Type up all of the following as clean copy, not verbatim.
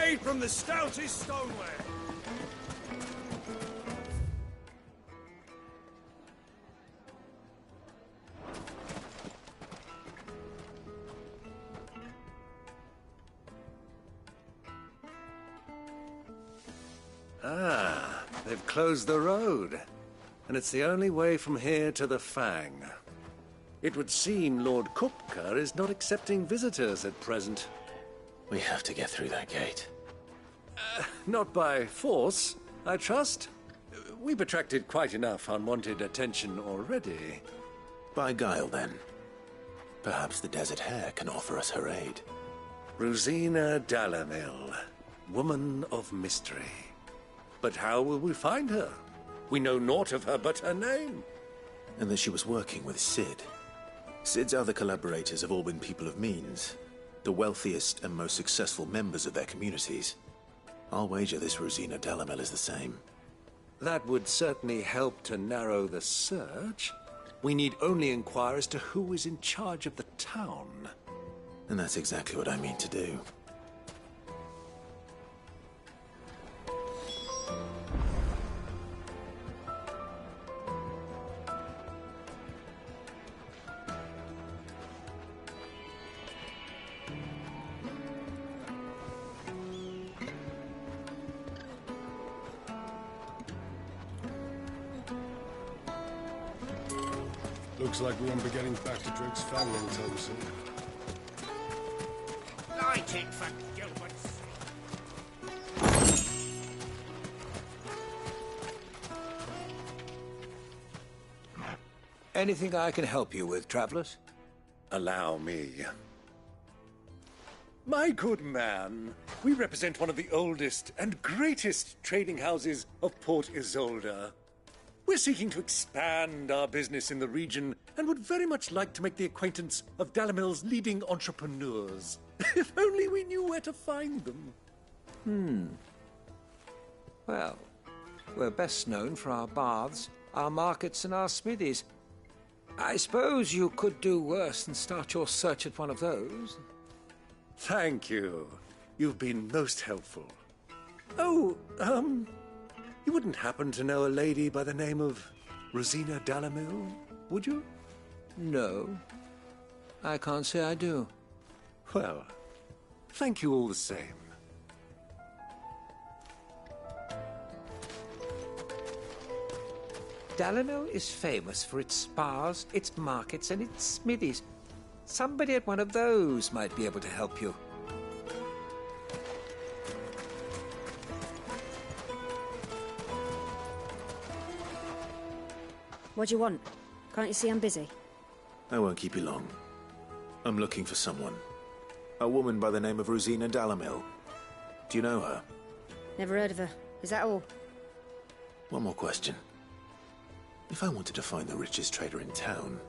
Away from the stoutest stoneware! Ah, they've closed the road. And it's the only way from here to the Fang. It would seem Lord Kupka is not accepting visitors at present. We have to get through that gate. Not by force, I trust. We've attracted quite enough unwanted attention already. By guile, then. Perhaps the Desert Hare can offer us her aid. Rosina Dalamil, woman of mystery. But how will we find her? We know naught of her but her name. And that she was working with Sid. Sid's other collaborators have all been people of means, the wealthiest and most successful members of their communities. I'll wager this Rosina Dalamel is the same. That would certainly help to narrow the search. We need only inquire as to who is in charge of the town. And that's exactly what I mean to do. Looks like we won't be getting back to Drake's Fang anytime soon. Light it for Gilbert's. Anything I can help you with, travelers? Allow me. My good man, we represent one of the oldest and greatest trading houses of Port Isolde. We're seeking to expand our business in the region and would very much like to make the acquaintance of Dalamil's leading entrepreneurs. If only we knew where to find them. Well, we're best known for our baths, our markets, and our smithies. I suppose you could do worse than start your search at one of those. Thank you. You've been most helpful. Oh, you wouldn't happen to know a lady by the name of Rosina Dalamil, would you? No, I can't say I do. Well, thank you all the same. Dalamil is famous for its spas, its markets, and its smithies. Somebody at one of those might be able to help you. What do you want? Can't you see I'm busy? I won't keep you long. I'm looking for someone. A woman by the name of Rosina Dalamil. Do you know her? Never heard of her. Is that all? One more question. If I wanted to find the richest trader in town,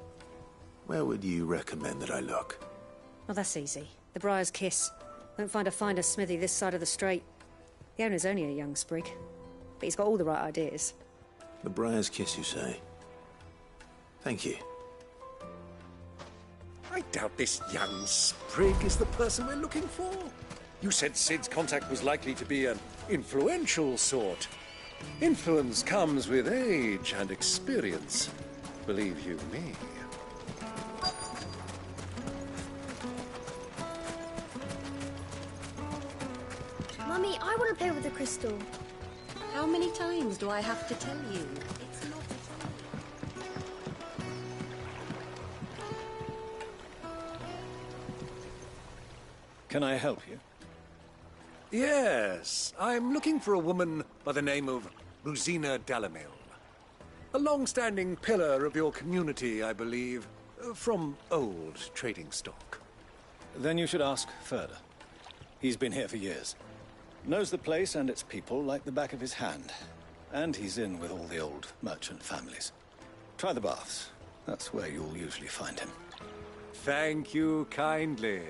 where would you recommend that I look? Oh, that's easy. The Briar's Kiss. Won't find a finer smithy this side of the strait. The owner's only a young sprig, but he's got all the right ideas. The Briar's Kiss, you say? Thank you. I doubt this young sprig is the person we're looking for. You said Sid's contact was likely to be an influential sort. Influence comes with age and experience, believe you me. Mummy, I want to play with the crystal. How many times do I have to tell you? It's not Can I help you? Yes, I'm looking for a woman by the name of Rosina Dalamil. A long-standing pillar of your community, I believe, from old trading stock. Then you should ask further. He's been here for years. Knows the place and its people like the back of his hand. And he's in with all the old merchant families. Try the baths. That's where you'll usually find him. Thank you kindly.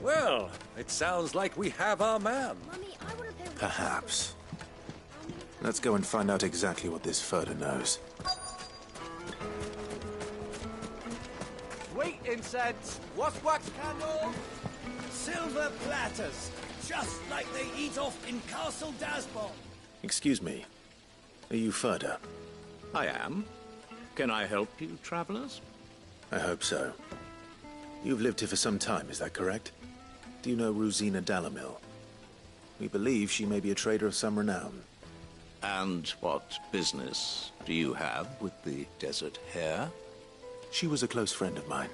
Well, it sounds like we have our man. Mummy, I want to play with Perhaps. Let's go and find out exactly what this Furder knows. Sweet incense. What's wax candle? Silver platters, just like they eat off in Castle Dasbon. Excuse me. Are you Furder? I am. Can I help you, travelers? I hope so. You've lived here for some time, is that correct? Do you know Rosina Dalamil? We believe she may be a trader of some renown. And what business do you have with the Desert Hare? She was a close friend of mine.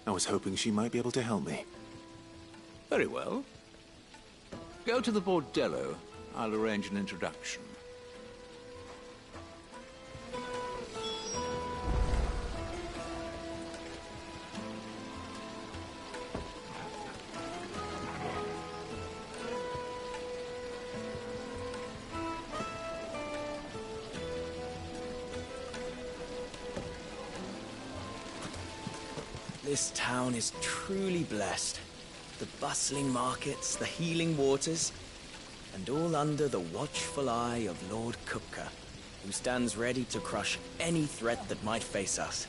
I was hoping she might be able to help me. Very well. Go to the bordello. I'll arrange an introduction. This town is truly blessed. The bustling markets, the healing waters, and all under the watchful eye of Lord Kupka, who stands ready to crush any threat that might face us.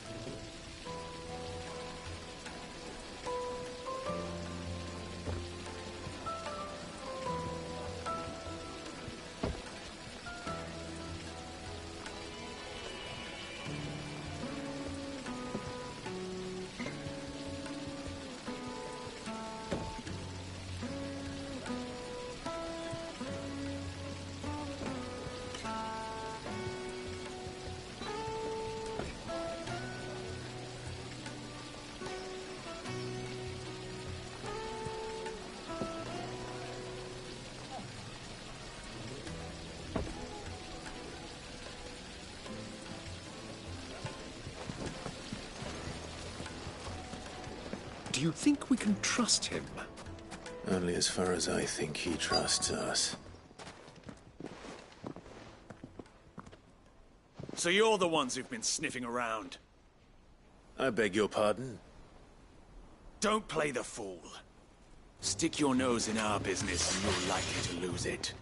Do you think we can trust him? Only as far as I think he trusts us. So you're the ones who've been sniffing around? I beg your pardon? Don't play the fool. Stick your nose in our business and you're likely to lose it.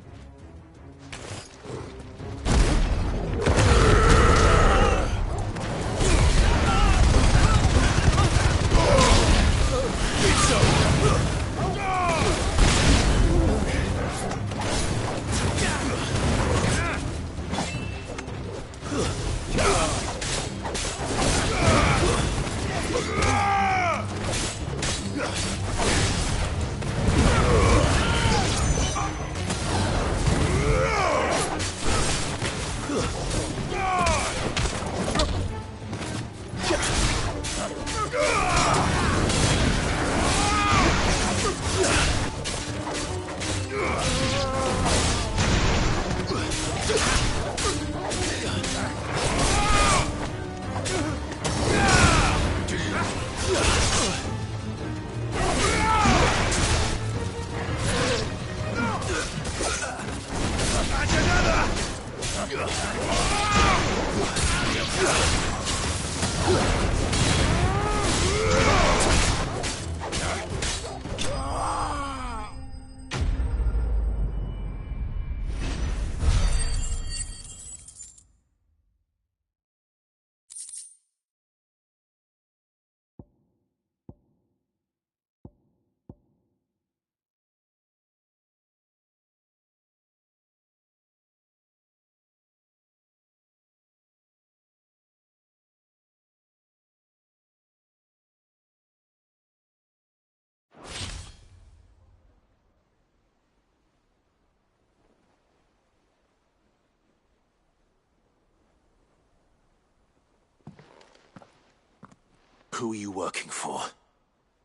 Who are you working for?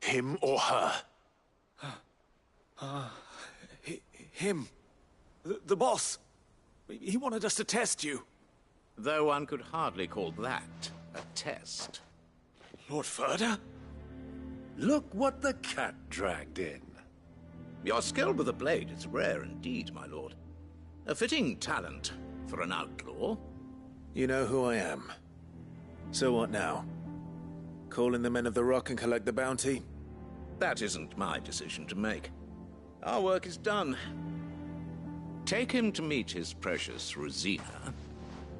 Him or her? Him. The boss. He wanted us to test you. Though one could hardly call that a test. Lord Furder? Look what the cat dragged in. Your skill with the blade is rare indeed, my lord. A fitting talent for an outlaw. You know who I am. So what now? Call in the Men of the Rock and collect the bounty? that isn't my decision to make. Our work is done. Take him to meet his precious Rosina.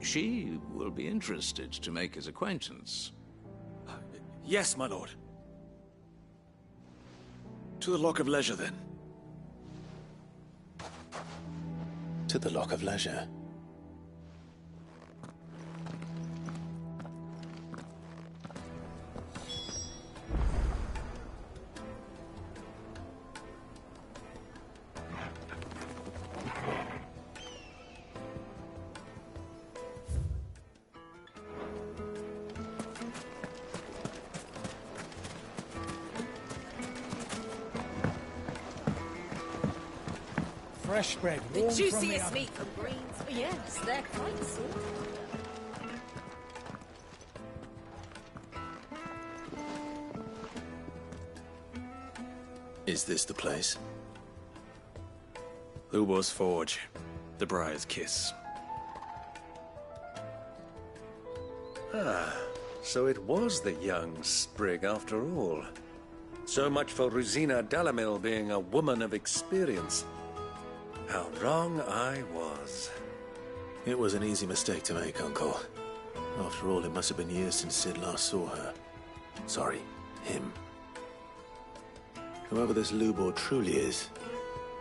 She will be interested to make his acquaintance. Yes, my lord. To the Lock of Leisure, then. To the Lock of Leisure. Fresh bread, The warm from the juiciest oven. meat from greens. Yes, they're quite sorted. Is this the place? Lubor's Forge. The Briar's Kiss. So it was the young sprig after all. So much for Rosina Dalamil being a woman of experience. How wrong I was. It was an easy mistake to make, Uncle. After all, it must have been years since Sid last saw her. Sorry, him. Whoever this Lubor truly is,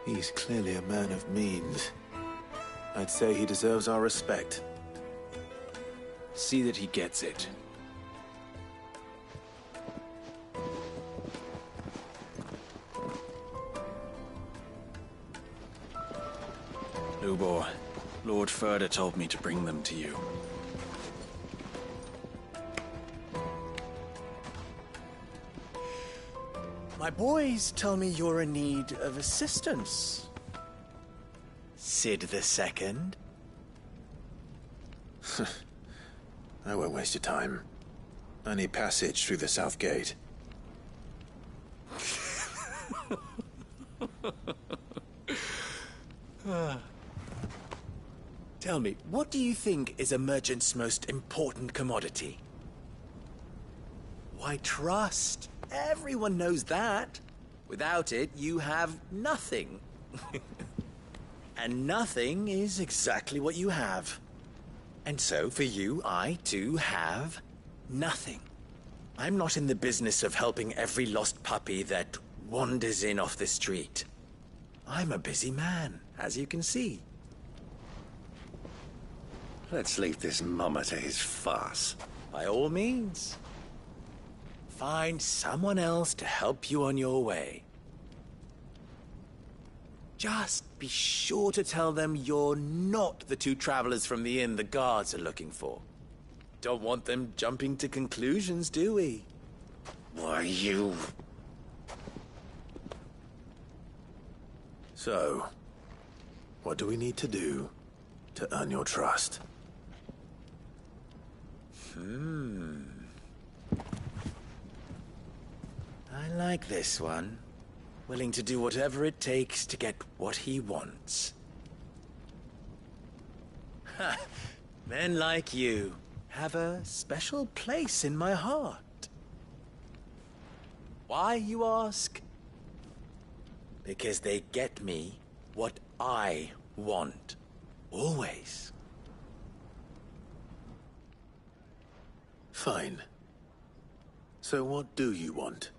he's clearly a man of means. I'd say he deserves our respect. See that he gets it. Lubor, Lord Furder told me to bring them to you. My boys tell me you're in need of assistance. Sid the Second? I won't waste your time. I need passage through the south gate. Tell me, what do you think is a merchant's most important commodity? Why, trust. Everyone knows that. Without it, you have nothing. And nothing is exactly what you have. And so, for you, I, too, have nothing. I'm not in the business of helping every lost puppy that wanders in off the street. I'm a busy man, as you can see. Let's leave this mummer to his farce. By all means. Find someone else to help you on your way. Just be sure to tell them you're not the two travelers from the inn the guards are looking for. Don't want them jumping to conclusions, do we? Why, you... So, what do we need to do to earn your trust? I like this one. Willing to do whatever it takes to get what he wants. Ha! Men like you have a special place in my heart. Why, you ask? Because they get me what I want. Always. Fine. So what do you want?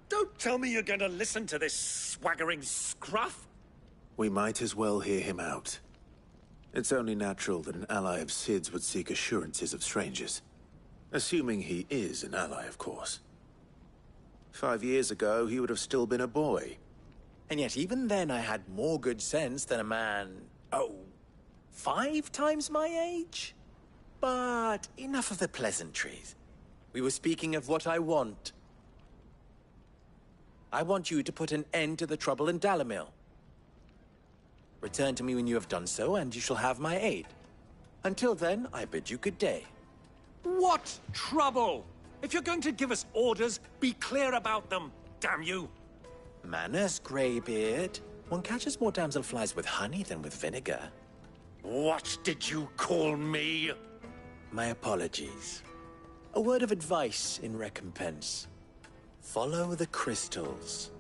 Don't tell me you're going to listen to this swaggering scruff! We might as well hear him out. It's only natural that an ally of Sid's would seek assurances of strangers. Assuming he is an ally, of course. 5 years ago, he would have still been a boy. And yet even then I had more good sense than a man, 5 times my age? But enough of the pleasantries. We were speaking of what I want. I want you to put an end to the trouble in Dalamil. Return to me when you have done so, and you shall have my aid. Until then, I bid you good day. What trouble? If you're going to give us orders, be clear about them, damn you! Manners, Greybeard. One catches more damselflies with honey than with vinegar. What did you call me? My apologies. A word of advice in recompense. Follow the crystals.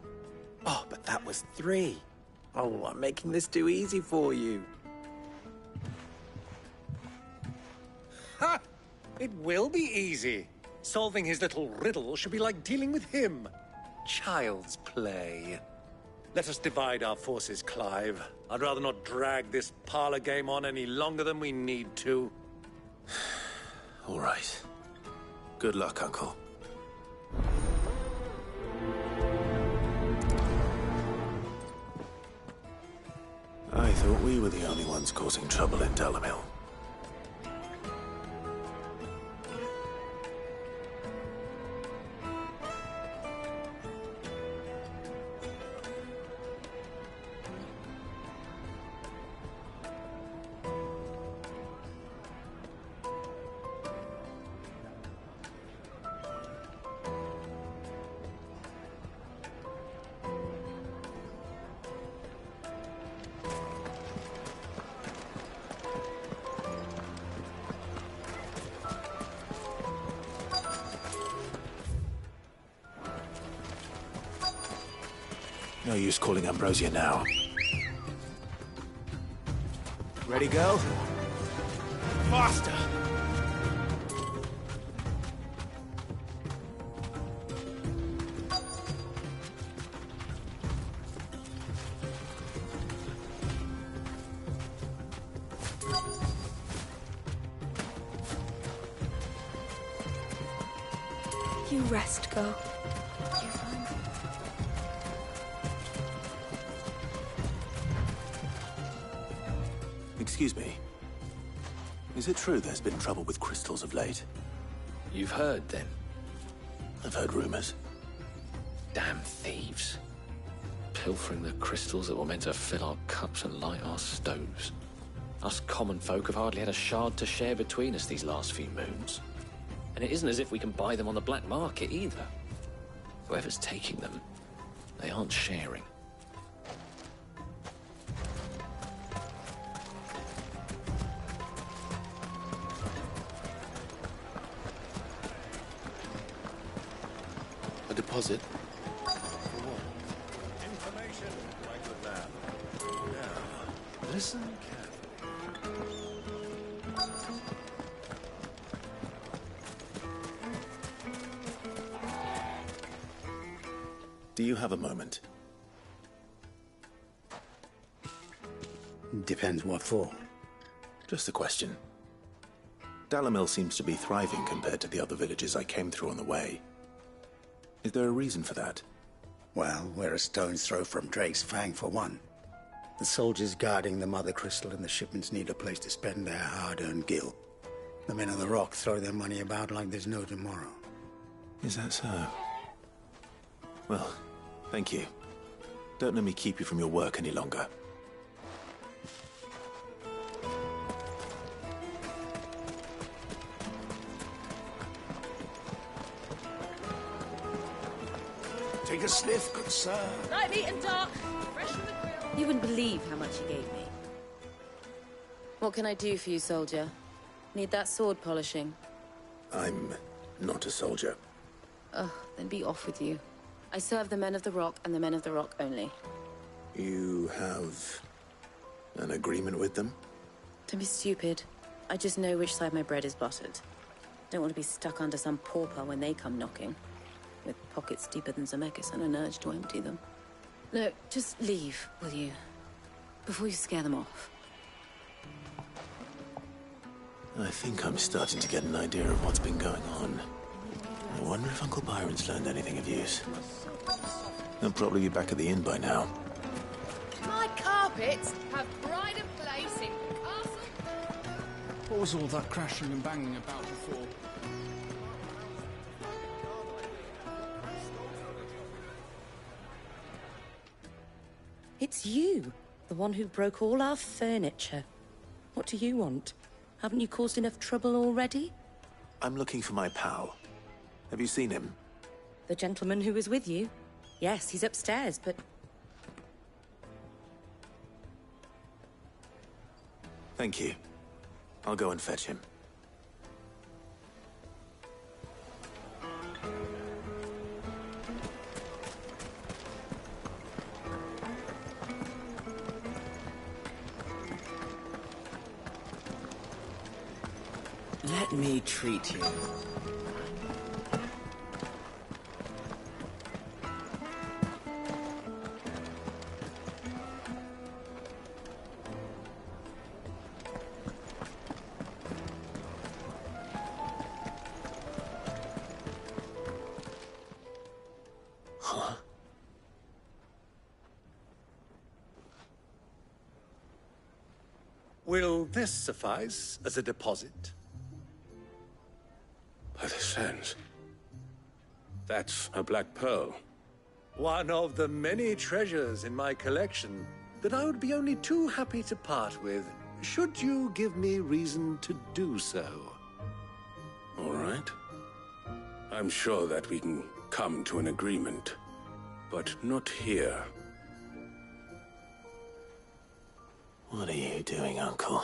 Oh, but that was 3. Oh, I'm making this too easy for you. Ha! It will be easy. Solving his little riddle should be like dealing with him. Child's play. Let us divide our forces, Clive. I'd rather not drag this parlor game on any longer than we need to. All right. Good luck, Uncle. I thought we were the only ones causing trouble in Dalamil. No use calling Ambrosia now. Ready, go? Faster! You rest, girl. You're fine. Excuse me. Is it true there's been trouble with crystals of late? You've heard, then? I've heard rumors. Damn thieves. Pilfering the crystals that were meant to fill our cups and light our stoves. Us common folk have hardly had a shard to share between us these last few moons. And it isn't as if we can buy them on the black market, either. Whoever's taking them, they aren't sharing. A deposit? Information, my good man. Now, listen carefully. Do you have a moment? Depends what for. Just a question. Dalamil seems to be thriving compared to the other villages I came through on the way. Is there a reason for that? Well, we're a stone's throw from Drake's Fang, for one. The soldiers guarding the Mother Crystal and the shipments need a place to spend their hard-earned gil. The men of the Rock throw their money about like there's no tomorrow. Is that so? Well, thank you. Don't let me keep you from your work any longer. Take a sniff, good sir. Light, meat and dark. Fresh from the grill. You wouldn't believe how much he gave me. What can I do for you, soldier? Need that sword polishing? I'm not a soldier. Ugh, then be off with you. I serve the men of the Rock and the men of the Rock only. You have an agreement with them? Don't be stupid. I just know which side my bread is buttered. Don't want to be stuck under some pauper when they come knocking. With pockets deeper than Zemeckis and an urge to empty them. No, just leave, will you? Before you scare them off. I think I'm starting to get an idea of what's been going on. I wonder if Uncle Byron's learned anything of use. He'll probably be back at the inn by now. My carpets have pride of place in castle. What was all that crashing and banging about before? It's you, the one who broke all our furniture. What do you want? Haven't you caused enough trouble already? I'm looking for my pal. Have you seen him? The gentleman who was with you? Yes, he's upstairs, but... Thank you. I'll go and fetch him. Let me treat you. Will this suffice as a deposit? By the sands. That's a black pearl. One of the many treasures in my collection that I would be only too happy to part with, should you give me reason to do so. All right. I'm sure that we can come to an agreement, but not here. What are you doing, Uncle?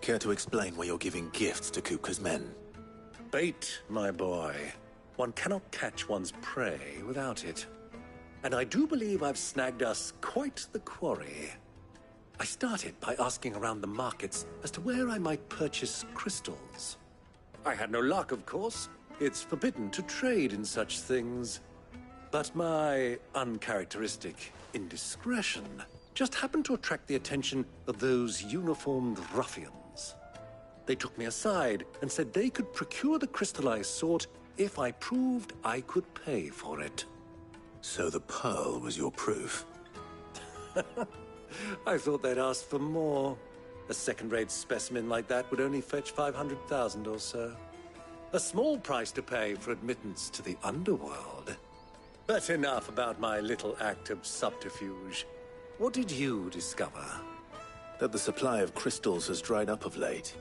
Care to explain why you're giving gifts to Kupka's men? Bait, my boy. One cannot catch one's prey without it. And I do believe I've snagged us quite the quarry. I started by asking around the markets as to where I might purchase crystals. I had no luck, of course. It's forbidden to trade in such things. But my uncharacteristic indiscretion just happened to attract the attention of those uniformed ruffians. They took me aside and said they could procure the crystal I sought if I proved I could pay for it. So the pearl was your proof? I thought they'd ask for more. A second-rate specimen like that would only fetch 500,000 or so. A small price to pay for admittance to the underworld. But enough about my little act of subterfuge. What did you discover? That the supply of crystals has dried up of late.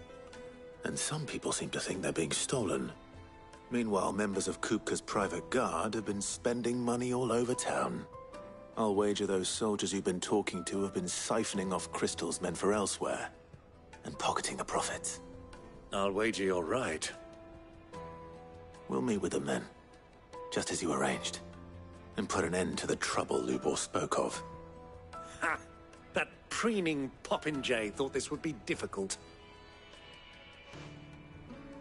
And some people seem to think they're being stolen. Meanwhile, members of Kupka's private guard have been spending money all over town. I'll wager those soldiers you've been talking to have been siphoning off crystals meant for elsewhere, and pocketing the profits. I'll wager you're right. We'll meet with them then, just as you arranged, and put an end to the trouble Lubor spoke of. Ha! That preening popinjay thought this would be difficult.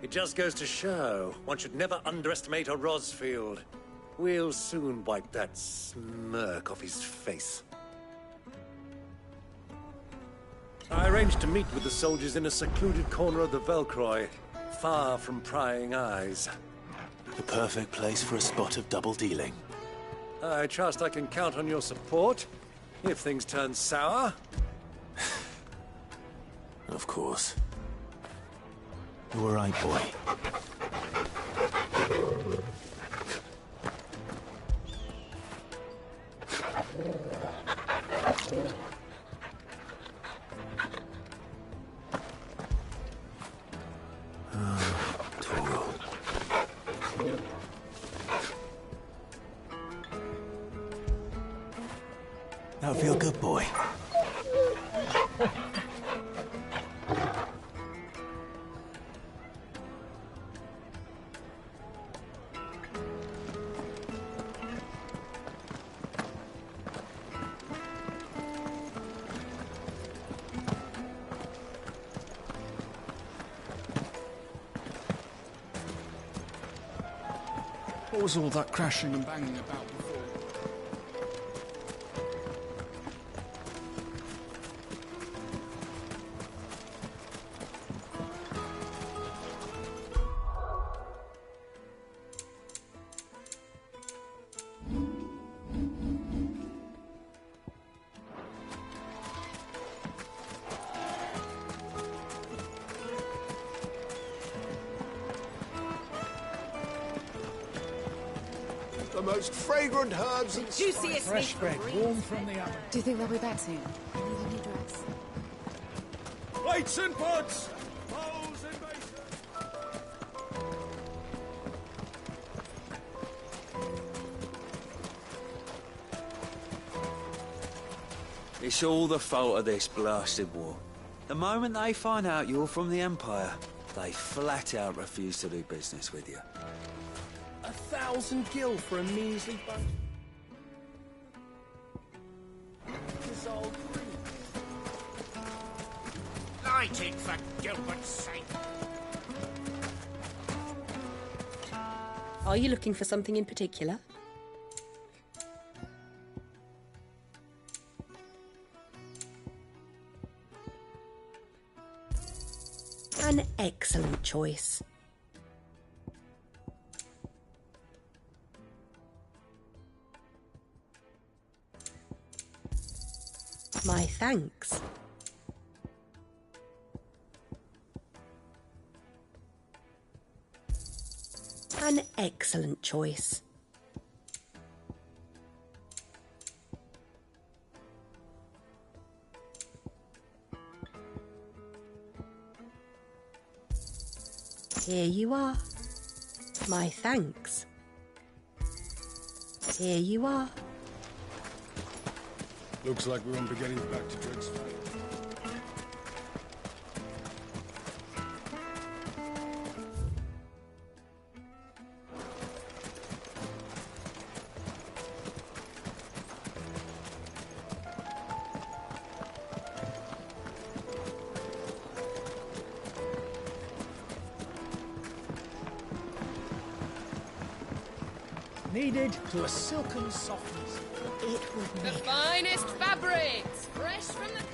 It just goes to show, one should never underestimate a Rosfield. We'll soon wipe that smirk off his face. I arranged to meet with the soldiers in a secluded corner of the Velcroy, far from prying eyes. The perfect place for a spot of double dealing. I trust I can count on your support, if things turn sour. Of course. You all right, boy? Toro. Now feel good, boy. What was all that crashing and banging about before? The most fragrant herbs and juiciest fresh bread, warm from the oven. Do you think they'll be back soon? I need a new dress. Plates and pots, bowls and basins. It's all the fault of this blasted war. The moment they find out you're from the Empire, they flat out refuse to do business with you. 1,000 gil for a measly bunch. Light it for Gilbert's sake. Are you looking for something in particular? An excellent choice. My thanks. An excellent choice. Here you are. My thanks. Here you are. Looks like we won't be getting back to Drake's Fang. Kneaded to a silken softness. It would The make finest fabrics, fresh from the capital.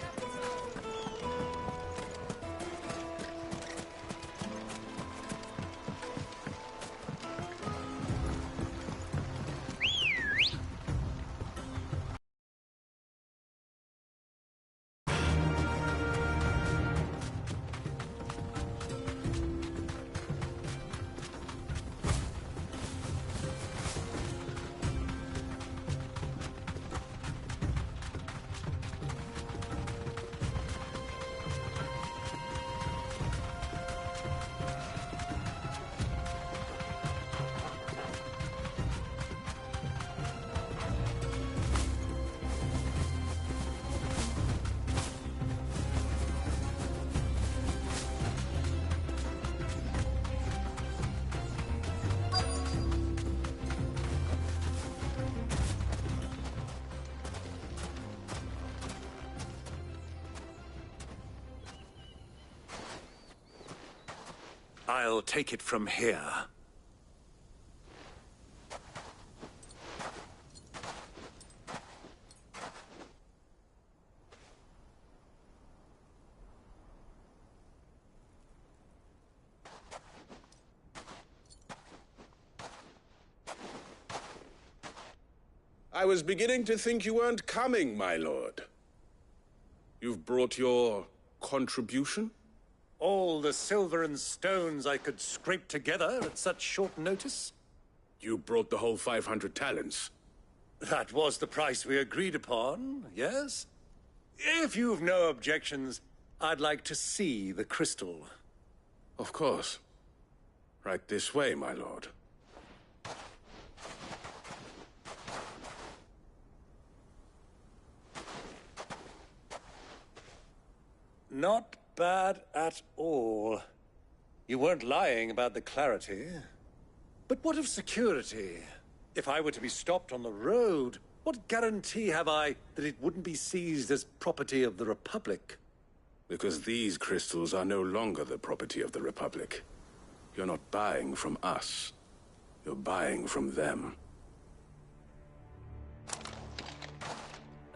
I'll take it from here. I was beginning to think you weren't coming, my lord. You've brought your contribution? All the silver and stones I could scrape together at such short notice? You brought the whole 500 talents. That was the price we agreed upon, yes? If you've no objections, I'd like to see the crystal. Of course. Right this way, my lord. Not bad at all. You weren't lying about the clarity. But what of security? If I were to be stopped on the road, what guarantee have I that it wouldn't be seized as property of the Republic? Because these crystals are no longer the property of the Republic. You're not buying from us. You're buying from them.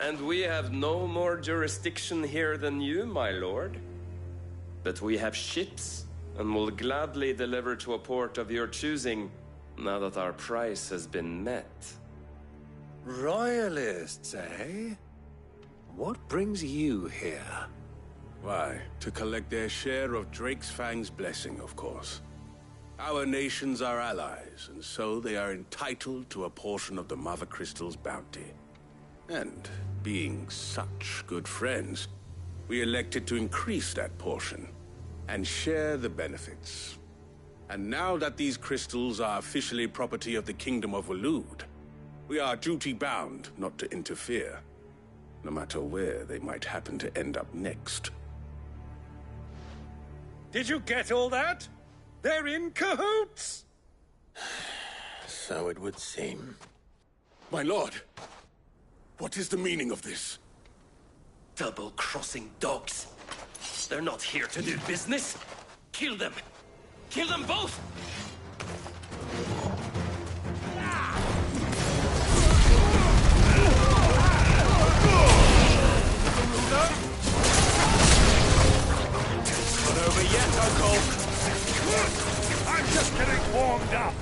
And we have no more jurisdiction here than you, my lord. But we have ships, and will gladly deliver to a port of your choosing, now that our price has been met. Royalists, eh? What brings you here? Why, to collect their share of Drake's Fang's blessing, of course. Our nations are allies, and so they are entitled to a portion of the Mother Crystal's bounty. And, being such good friends, we elected to increase that portion and share the benefits. And now that these crystals are officially property of the Kingdom of Waloed, we are duty-bound not to interfere. no matter where they might happen to end up next. Did you get all that? They're in cahoots! So it would seem. My lord, what is the meaning of this? Double-crossing dogs. They're not here to do business. Kill them. Kill them both! Not over yet, Uncle. I'm just getting warmed up.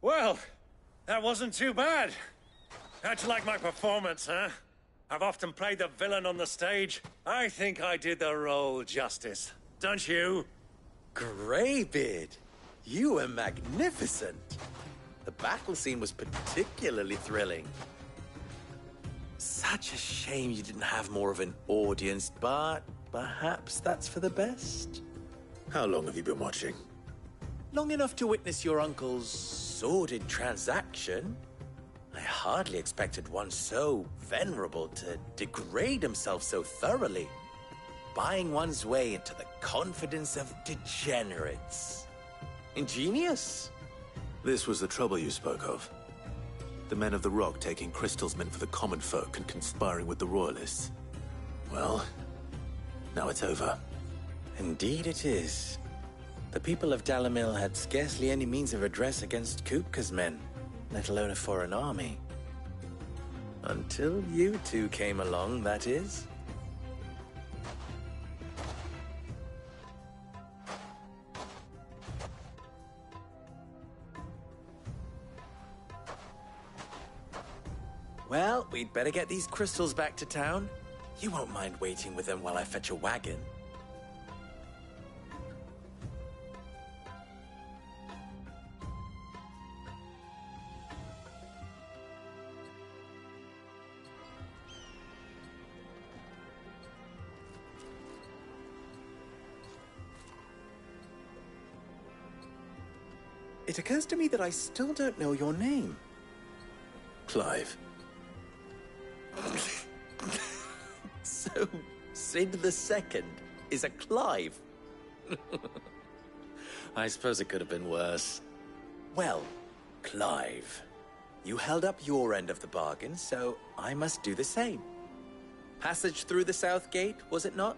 Well, that wasn't too bad. How'd you like my performance, huh? I've often played the villain on the stage. I think I did the role justice. Don't you? Greybeard, you were magnificent. The battle scene was particularly thrilling. Such a shame you didn't have more of an audience, but perhaps that's for the best. How long have you been watching? Long enough to witness your uncle's sordid transaction. I hardly expected one so venerable to degrade himself so thoroughly, buying one's way into the confidence of degenerates. Ingenious. This was the trouble you spoke of. The men of the Rock taking crystals meant for the common folk and conspiring with the Royalists. Well, now it's over. Indeed it is. The people of Dalamil had scarcely any means of redress against Kupka's men, let alone a foreign army. Until you two came along, that is. Well, we'd better get these crystals back to town. You won't mind waiting with them while I fetch a wagon. It occurs to me that I still don't know your name. Clive. So, Sid the Second is a Clive? I suppose it could have been worse. Well, Clive, You held up your end of the bargain, so I must do the same. Passage through the south gate, was it not?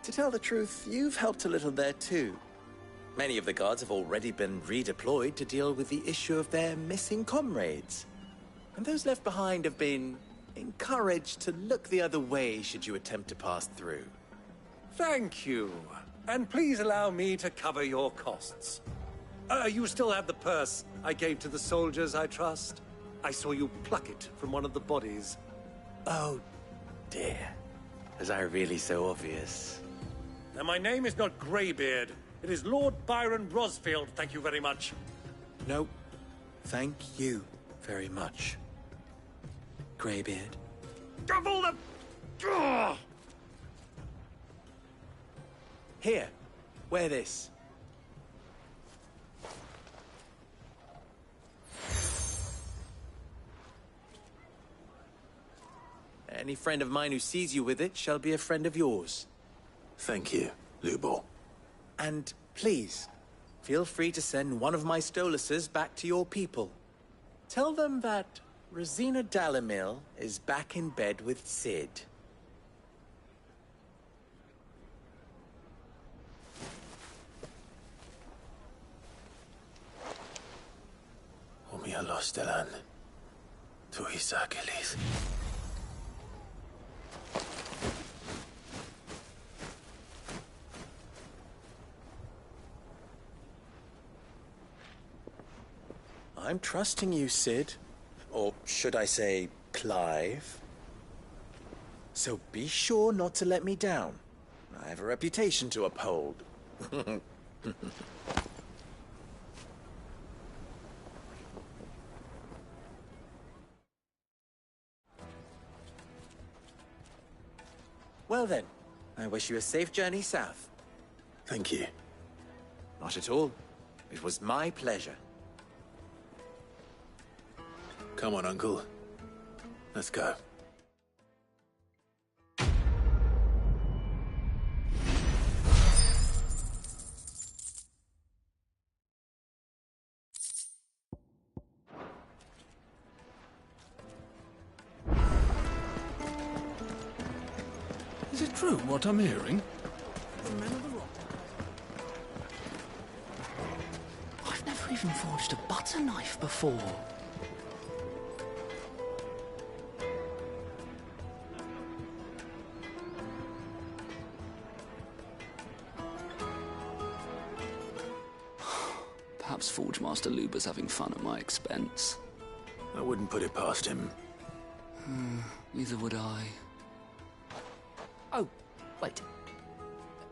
To tell the truth, you've helped a little there too. Many of the guards have already been redeployed to deal with the issue of their missing comrades. And those left behind have been encouraged to look the other way should you attempt to pass through. Thank you. And please allow me to cover your costs. You still have the purse I gave to the soldiers, I trust? I saw you pluck it from one of the bodies. Oh, dear. Was I really so obvious? Now, my name is not Greybeard. It is Lord Byron Rosfield, thank you very much. No, thank you very much, Greybeard. Double the... Ugh! Here, wear this. Any friend of mine who sees you with it shall be a friend of yours. Thank you, Lubor. And please, feel free to send one of my Stoluses back to your people. Tell them that Rosina Dalamil is back in bed with Cid. Omia los Delan. Tu Isakelis. I'm trusting you, Cid. Or should I say, Clive. So be sure not to let me down. I have a reputation to uphold. Well then, I wish you a safe journey south. Thank you. Not at all. It was my pleasure. Come on, Uncle. Let's go. Is it true what I'm hearing? The men of the rock. I've never even forged a butter knife before. Perhaps Forge Master Luber's having fun at my expense. I wouldn't put it past him. Neither would I. Oh, wait.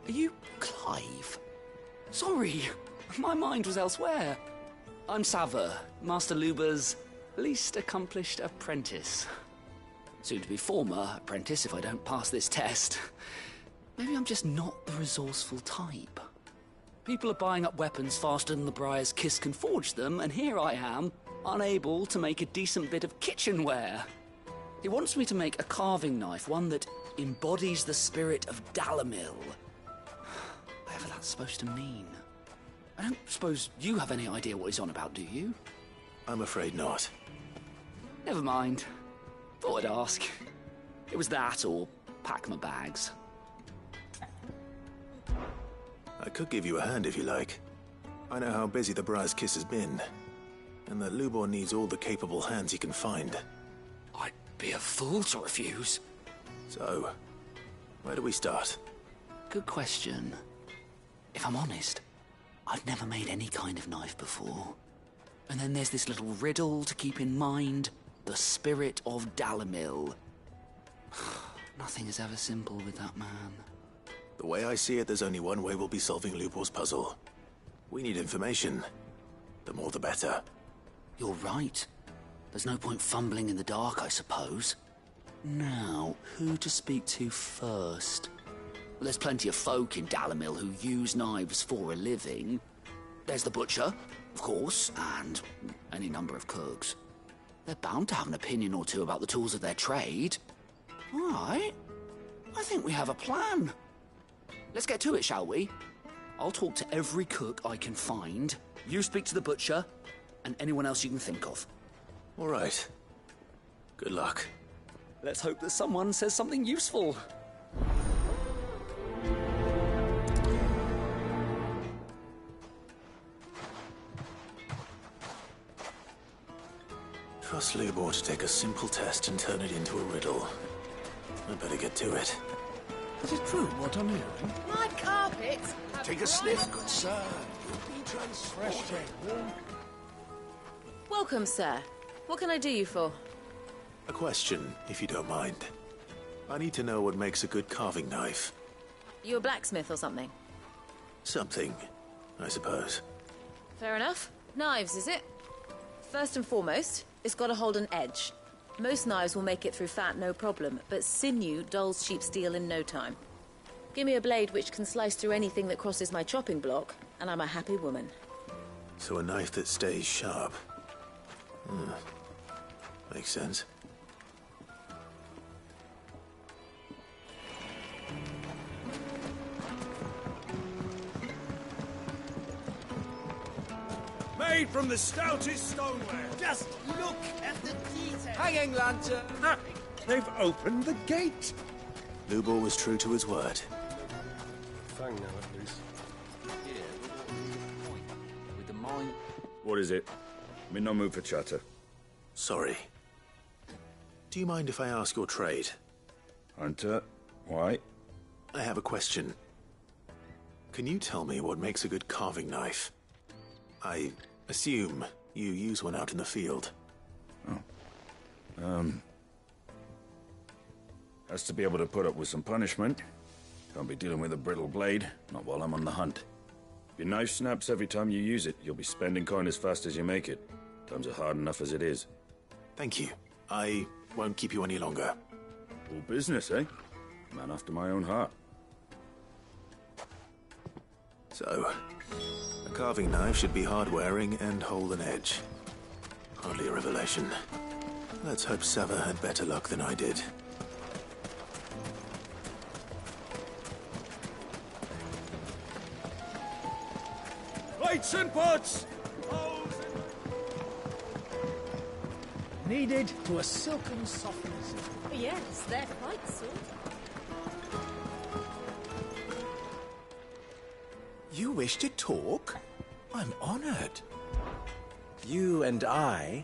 Are you Clive? Sorry, my mind was elsewhere. I'm Sava, Master Luber's least accomplished apprentice. Soon to be former apprentice if I don't pass this test. Maybe I'm just not the resourceful type. People are buying up weapons faster than the Briar's Kiss can forge them, and here I am, unable to make a decent bit of kitchenware. He wants me to make a carving knife, one that embodies the spirit of Dalamil. Whatever that's supposed to mean. I don't suppose you have any idea what he's on about, do you? I'm afraid not. Never mind. Thought I'd ask. It was that or pack my bags. I could give you a hand if you like. I know how busy the Briar's Kiss has been, and that Lubor needs all the capable hands he can find. I'd be a fool to refuse. So, where do we start? Good question. If I'm honest, I've never made any kind of knife before. And then there's this little riddle to keep in mind. The spirit of Dalamil. Nothing is ever simple with that man. The way I see it, there's only one way we'll be solving Lubor's puzzle. We need information. The more the better. You're right. There's no point fumbling in the dark, I suppose. Now, who to speak to first? Well, there's plenty of folk in Dalamil who use knives for a living. There's the butcher, of course, and any number of cooks. They're bound to have an opinion or two about the tools of their trade. All right. I think we have a plan. Let's get to it, shall we? I'll talk to every cook I can find. You speak to the butcher, and anyone else you can think of. All right. Good luck. Let's hope that someone says something useful. Trust Lubor to take a simple test and turn it into a riddle. I better get to it. Is it true what I'm hearing? My carpet. Take a sniff, good sir. You'll be transported. Welcome, sir. What can I do you for? A question, if you don't mind. I need to know what makes a good carving knife. You a blacksmith or something? Something, I suppose. Fair enough. Knives, is it? First and foremost, it's got to hold an edge. Most knives will make it through fat, no problem, but sinew dulls cheap steel in no time. Give me a blade which can slice through anything that crosses my chopping block, and I'm a happy woman. So a knife that stays sharp. Makes sense. Made from the stoutest stoneware. Just look at the detail. Hanging lantern! Ah, they've opened the gate! Lubor was true to his word. Fang now, at least. With the mine. What is it? I'm in no mood for chatter. Sorry. Do you mind if I ask your trade? Hunter, why? I have a question. Can you tell me what makes a good carving knife? I assume you use one out in the field. Has to be able to put up with some punishment. Can't be dealing with a brittle blade, not while I'm on the hunt. If your knife snaps every time you use it, you'll be spending coin as fast as you make it. Times are hard enough as it is. Thank you. I won't keep you any longer. All business, eh? Man after my own heart. So, a carving knife should be hard-wearing and hold an edge. Hardly a revelation. Let's hope Sava had better luck than I did. Plates and pots! Kneaded to a silken softness. Yes, they're quite sort. You wish to talk? I'm honored. You and I...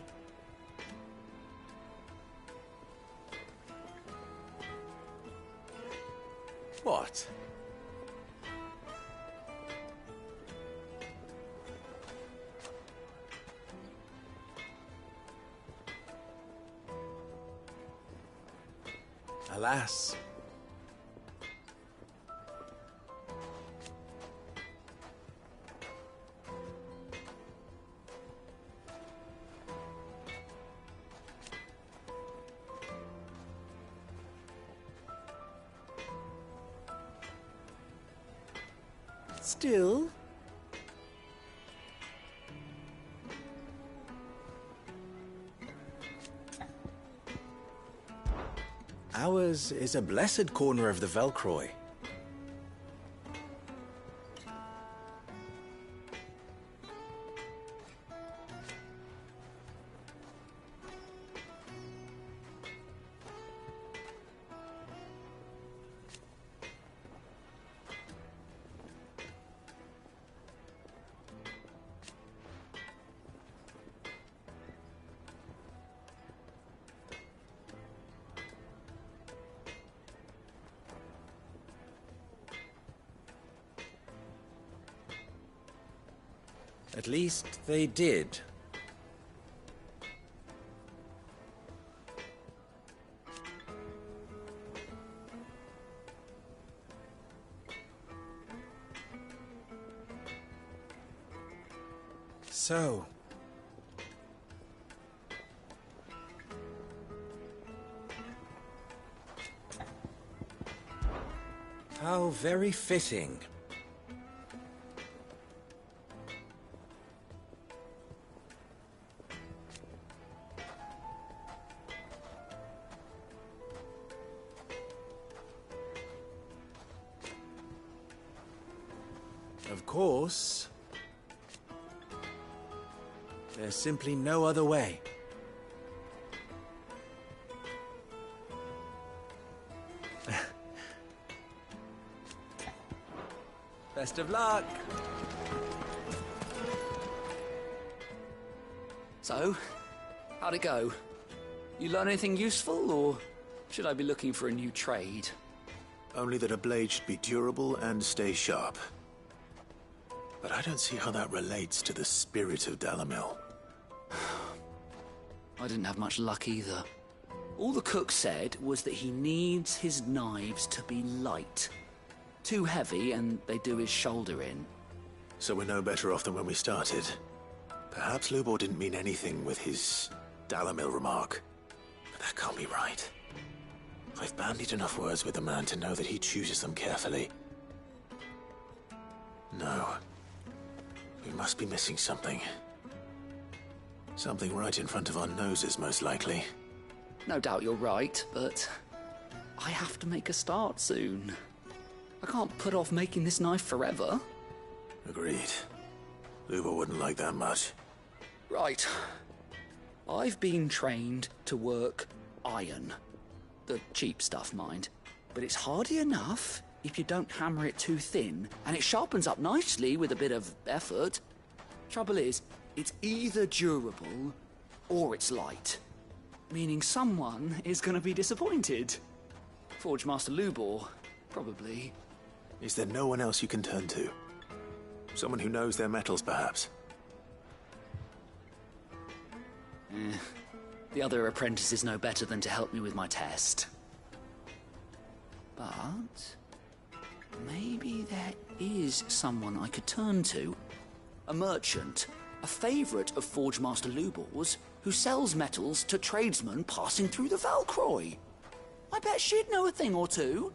What? Alas. Still... Ours is a blessed corner of the Velcroy. At least they did. So... how very fitting. Of course, there's simply no other way. Best of luck. So, how'd it go? You learn anything useful, or should I be looking for a new trade? Only that a blade should be durable and stay sharp. But I don't see how that relates to the spirit of Dalamil. I didn't have much luck either. All the cook said was that he needs his knives to be light. Too heavy and they do his shoulder in. So we're no better off than when we started. Perhaps Lubor didn't mean anything with his Dalamil remark. But that can't be right. I've bandied enough words with the man to know that he chooses them carefully. No. We must be missing something. Something right in front of our noses, most likely. No doubt you're right, but I have to make a start soon. I can't put off making this knife forever. Agreed. Lubor wouldn't like that much. Right. I've been trained to work iron. The cheap stuff, mind. But it's hardy enough if you don't hammer it too thin, and it sharpens up nicely with a bit of effort. Trouble is, it's either durable or it's light. Meaning someone is going to be disappointed. Forge Master Lubor, probably. Is there no one else you can turn to? Someone who knows their metals, perhaps? The other apprentices know better than to help me with my test. But maybe there is someone I could turn to. A merchant, a favourite of Forge Master Lubor's, who sells metals to tradesmen passing through the Valcroy. I bet she'd know a thing or two.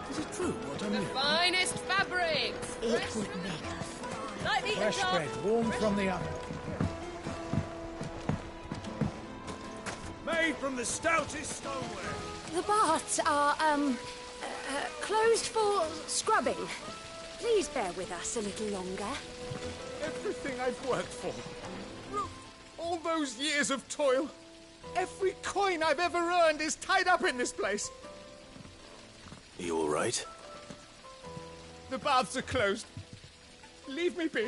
Is it true what I'm The hearing? finest fabrics! It would make us Like the Fresh top. bread, warm from the oven. Made from the stoutest stoneware. The baths are, closed for scrubbing. Please bear with us a little longer. Everything I've worked for. All those years of toil. Every coin I've ever earned is tied up in this place. Are you all right? The baths are closed. Leave me be.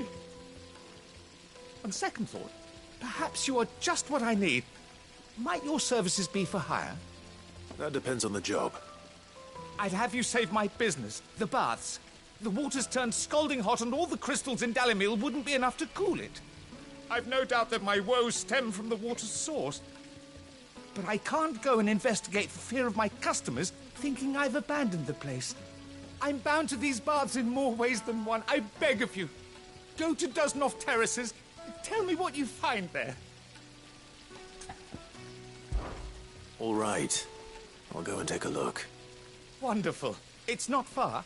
On second thought, perhaps you are just what I need. Might your services be for hire? That depends on the job. I'd have you save my business, the baths. The water's turned scalding hot and all the crystals in Dalamil wouldn't be enough to cool it. I've no doubt that my woes stem from the water's source. But I can't go and investigate for fear of my customers thinking I've abandoned the place. I'm bound to these baths in more ways than one. I beg of you. Go to Dusnoff Terraces and tell me what you find there. All right. I'll go and take a look. Wonderful. It's not far.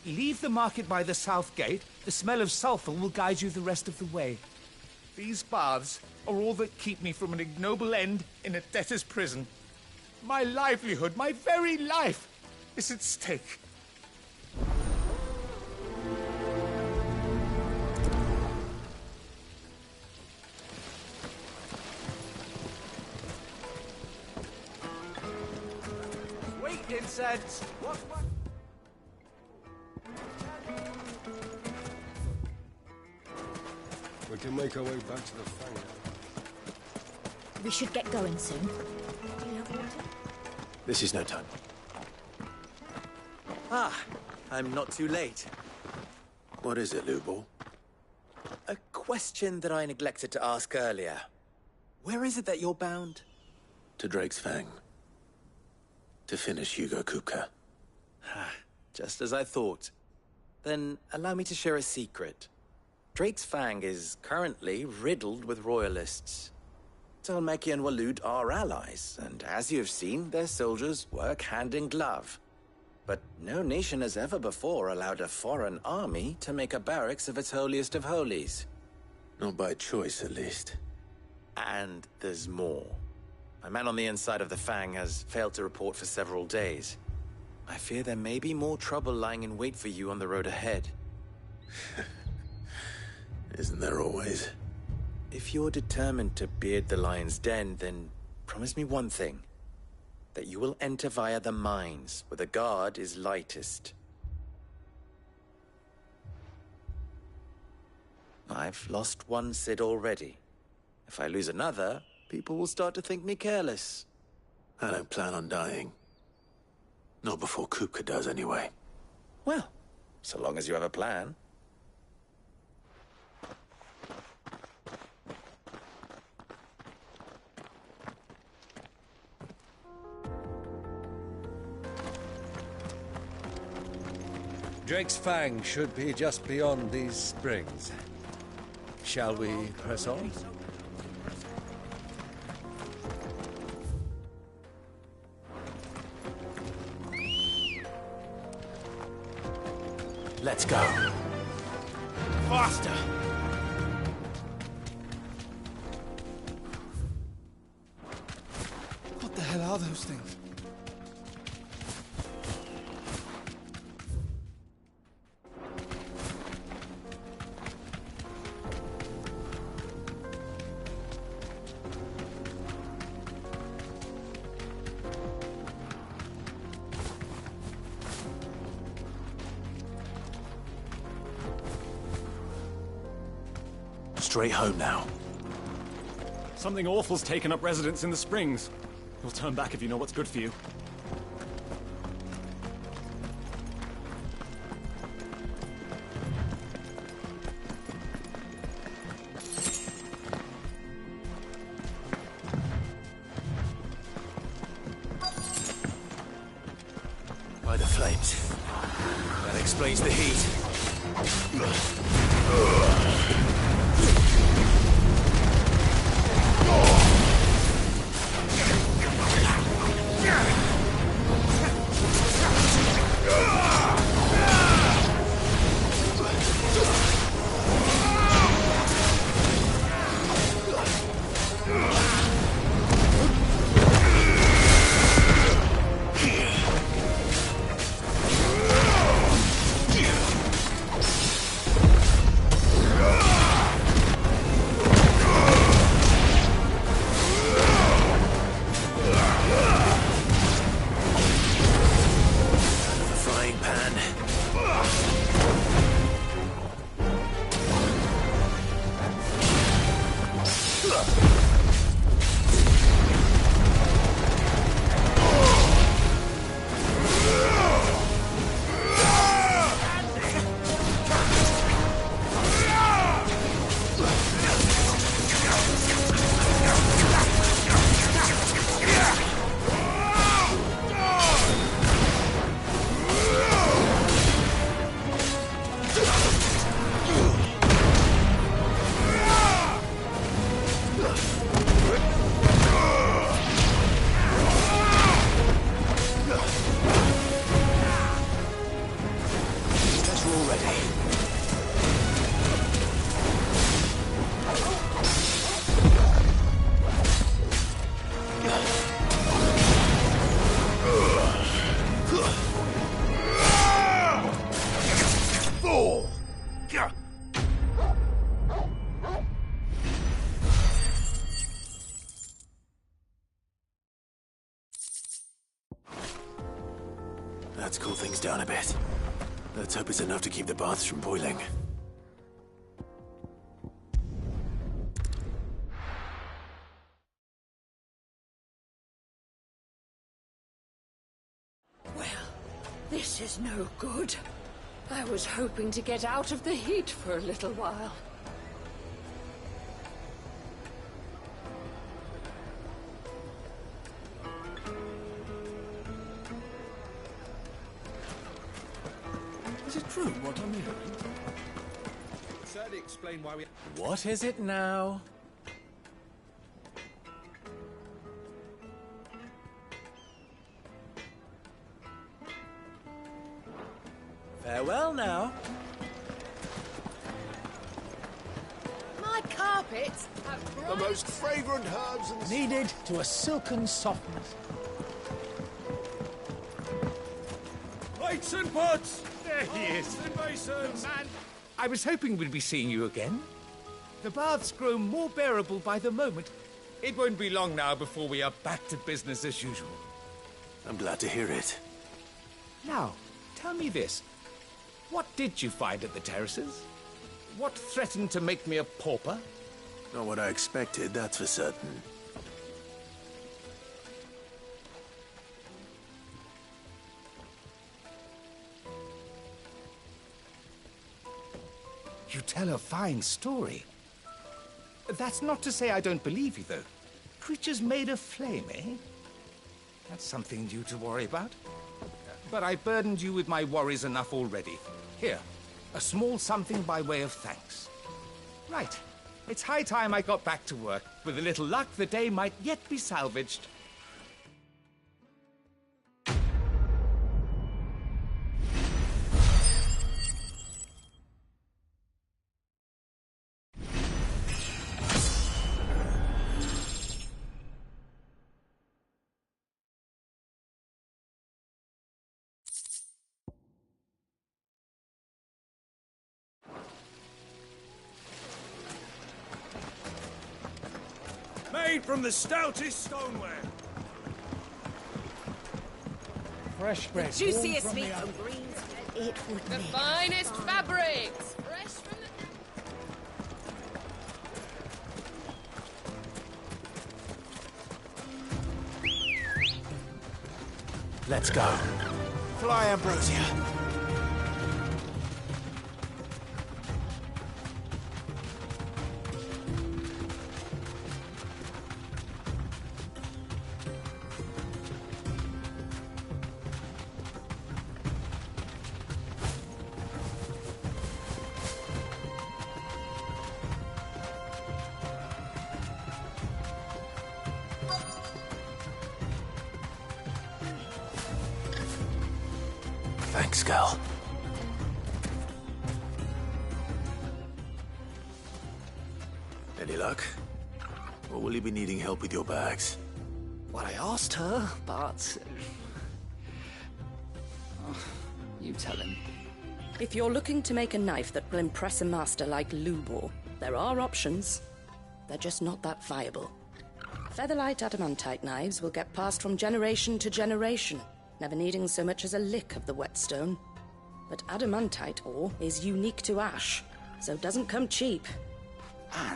Leave the market by the south gate. The smell of sulphur will guide you the rest of the way. These baths are all that keep me from an ignoble end in a debtor's prison. My livelihood, my very life, is at stake. Sweet incense! What? We can make our way back to the Fang. We should get going soon. Do you have water? This is no time. Ah, I'm not too late. What is it, Lubor? A question that I neglected to ask earlier. Where is it that you're bound? To Drake's Fang. To finish Hugo Kupka. Just as I thought. Then allow me to share a secret. Drake's Fang is currently riddled with royalists. Talmeki and Walud are allies, and as you have seen, their soldiers work hand in glove. But no nation has ever before allowed a foreign army to make a barracks of its holiest of holies. Not by choice, at least. And there's more. My man on the inside of the Fang has failed to report for several days. I fear there may be more trouble lying in wait for you on the road ahead. isn't there always? If you're determined to beard the lion's den, then promise me one thing. That you will enter via the mines, where the guard is lightest. I've lost one Cid already. If I lose another, people will start to think me careless. I don't plan on dying. Not before Kupka does, anyway. Well, so long as you have a plan. Drake's Fang should be just beyond these springs. Shall we press on? Let's go. Faster! What the hell are those things? Straight home now. Something awful's taken up residence in the springs. You'll turn back if you know what's good for you. By the flames. That explains the heat. Let's cool things down a bit. Let's hope it's enough to keep the baths from boiling. Well, this is no good. I was hoping to get out of the heat for a little while. Is it true what I'm hearing? Certainly explain why we... What is it now? Farewell now. My carpets have The most fragrant herbs and... Needed to a silken softness. Lights and pots! There he is. Mason! Man, I was hoping we'd be seeing you again. The baths grow more bearable by the moment. It won't be long now before we are back to business as usual. I'm glad to hear it. Now, tell me this. What did you find at the terraces? What threatened to make me a pauper? Not what I expected, that's for certain. You tell a fine story. That's not to say I don't believe you, though. Creatures made of flame, eh? That's something new to worry about. But I burdened you with my worries enough already. Here, a small something by way of thanks. Right. It's high time I got back to work. With a little luck, the day might yet be salvaged. Made from the stoutest stoneware. Fresh bread. The juiciest warm from meat the from oven. greens. It would The make finest fabrics. Fresh from the... Let's go. Fly, Ambrosia. Thanks, girl. Any luck? Or will you be needing help with your bags? Well, I asked her, but... Oh, you tell him. If you're looking to make a knife that will impress a master like Lubor, there are options. They're just not that viable. Featherlight adamantite knives will get passed from generation to generation, never needing so much as a lick of the whetstone. But adamantite ore is unique to ash, so doesn't come cheap.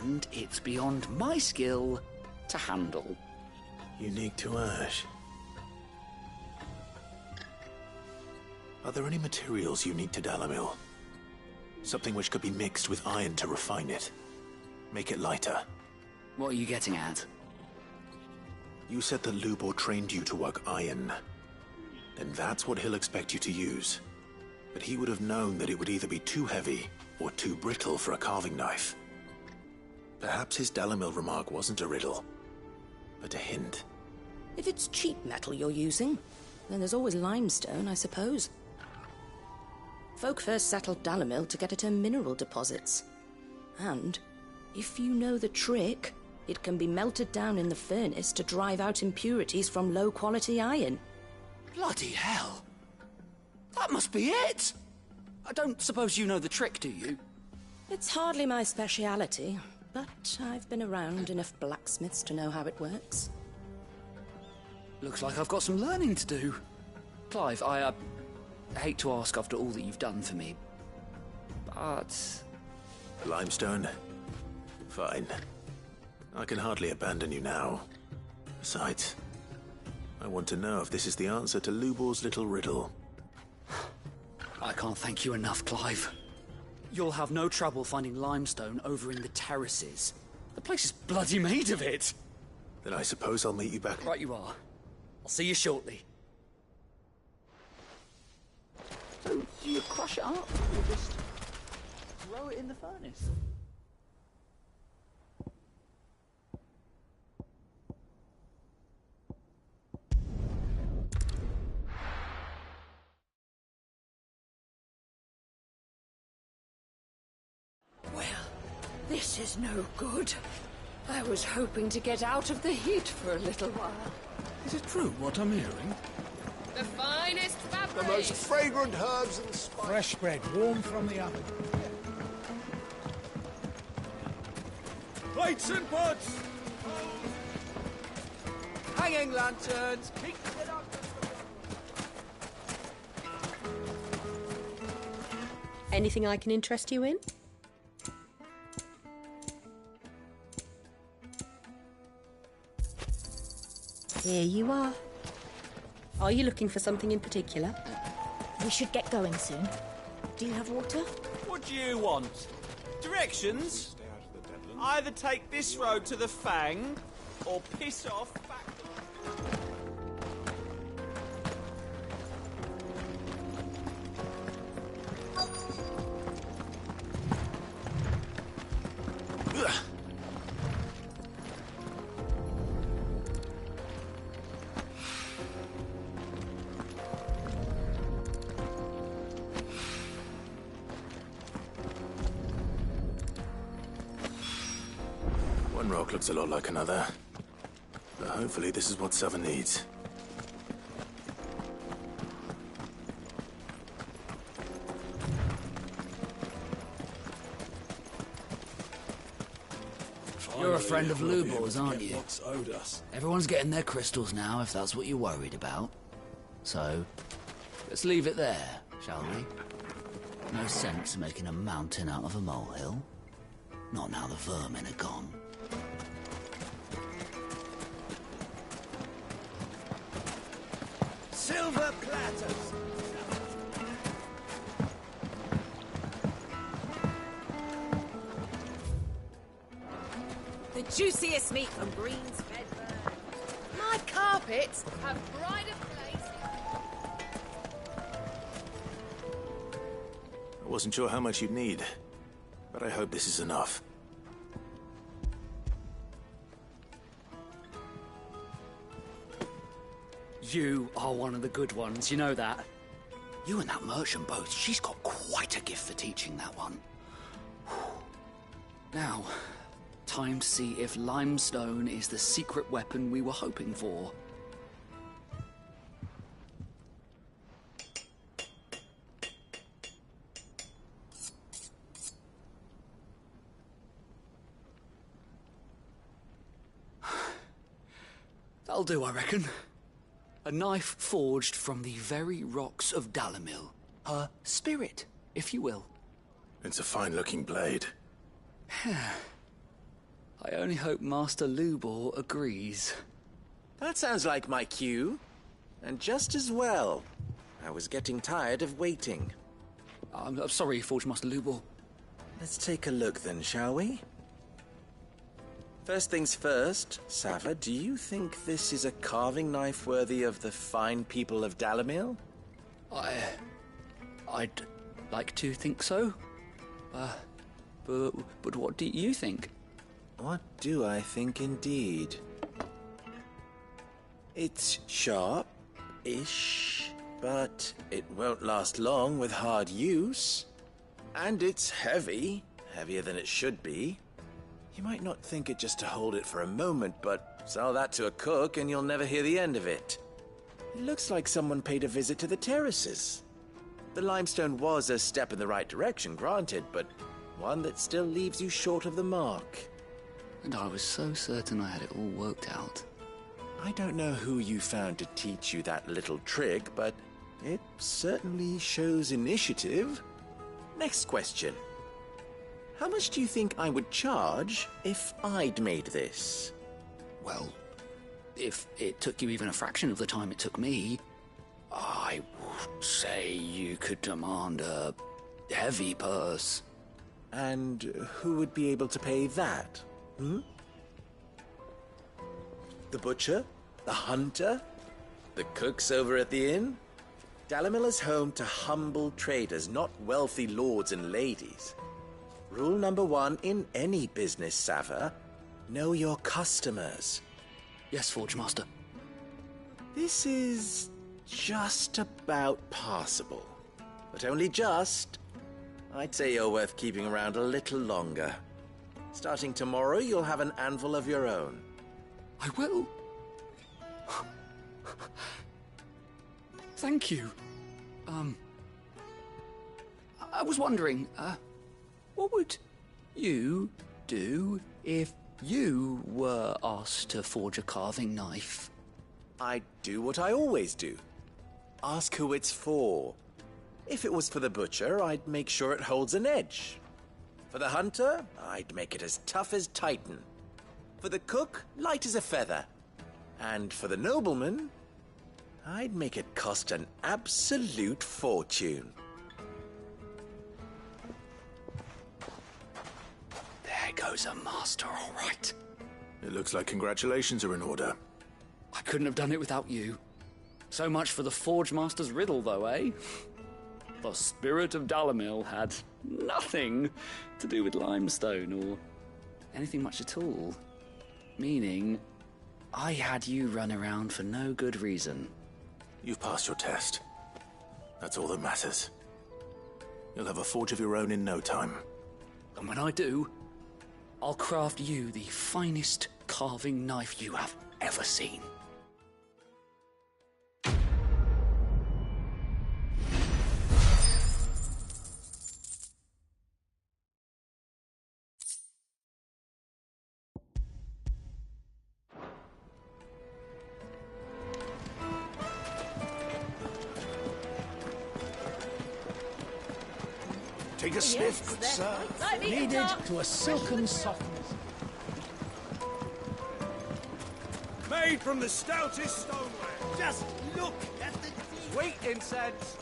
And it's beyond my skill to handle. Unique to ash. Are there any materials unique to Dalamil? Something which could be mixed with iron to refine it. Make it lighter. What are you getting at? You said that Lubor trained you to work iron. Then that's what he'll expect you to use. But he would have known that it would either be too heavy or too brittle for a carving knife. Perhaps his Dalamil remark wasn't a riddle, but a hint. If it's cheap metal you're using, then there's always limestone, I suppose. Folk first settled Dalamil to get at her mineral deposits. And, if you know the trick, it can be melted down in the furnace to drive out impurities from low-quality iron. Bloody hell! That must be it! I don't suppose you know the trick, do you? It's hardly my speciality, but I've been around enough blacksmiths to know how it works. Looks like I've got some learning to do. Clive, I hate to ask after all that you've done for me, but... Limestone? Fine. I can hardly abandon you now. Besides, I want to know if this is the answer to Lubor's little riddle. I can't thank you enough, Clive. You'll have no trouble finding limestone over in the terraces. The place is bloody made of it. Then I suppose I'll meet you back... Right you are. I'll see you shortly. So, you crush it up, or just throw it in the furnace? Well, this is no good. I was hoping to get out of the heat for a little while. Is it true what I'm hearing? The finest fabrics. The most fragrant herbs and spices. Fresh bread warm from the oven. Lights and pots! Hanging lanterns! Anything I can interest you in? Here you are. Are you looking for something in particular? We should get going soon. Do you have water? What do you want? Directions? Either take this road to the Fang, or piss off back... One rock looks a lot like another. But hopefully this is what Sava needs. You're a friend of Lubor's, aren't you? Everyone's getting their crystals now, if that's what you're worried about. So, let's leave it there, shall we? No sense making a mountain out of a molehill. Not now the vermin are gone. Silver platters! The juiciest meat from Green's Fedburn. My carpets have brighter place. I wasn't sure how much you'd need, but I hope this is enough. You are one of the good ones, you know that. You and that merchant both, she's got quite a gift for teaching that one. Now, time to see if limestone is the secret weapon we were hoping for. That'll do, I reckon. A knife forged from the very rocks of Dalimil. Her spirit, if you will. It's a fine-looking blade. I only hope Master Lubor agrees. That sounds like my cue. And just as well. I was getting tired of waiting. I'm sorry, Forge Master Lubor. Let's take a look then, shall we? First things first, Sava, do you think this is a carving knife worthy of the fine people of Dalimil? I'd like to think so. But what do you think? What do I think indeed? It's sharp-ish, but it won't last long with hard use. And it's heavy, heavier than it should be. You might not think it just to hold it for a moment, but sell that to a cook and you'll never hear the end of it. It looks like someone paid a visit to the terraces. The limestone was a step in the right direction, granted, but one that still leaves you short of the mark. And I was so certain I had it all worked out. I don't know who you found to teach you that little trick, but it certainly shows initiative. Next question. How much do you think I would charge if I'd made this? Well, if it took you even a fraction of the time it took me, I would say you could demand a heavy purse. And who would be able to pay that? The butcher? The hunter? The cooks over at the inn? Dalimil is home to humble traders, not wealthy lords and ladies. Rule number 1 in any business, Sava. Know your customers. Yes, Forge Master. This is just about passable. But only just. I'd say you're worth keeping around a little longer. Starting tomorrow, you'll have an anvil of your own. I will. Thank you. I was wondering, what would you do if You were asked to forge a carving knife. I'd do what I always do. Ask who it's for. If it was for the butcher, I'd make sure it holds an edge. For the hunter, I'd make it as tough as Titan. For the cook, light as a feather. And for the nobleman, I'd make it cost an absolute fortune. There goes a master, all right. It looks like congratulations are in order. I couldn't have done it without you. So much for the Forge Master's riddle, though, eh? The spirit of Dalimil had nothing to do with limestone or anything much at all. Meaning, I had you run around for no good reason. You've passed your test. That's all that matters. You'll have a forge of your own in no time. And when I do, I'll craft you the finest carving knife you have ever seen. Take a sniff, good sir. Kneaded to a silken softness. Made from the stoutest stoneware. Just look at the Sweet incense.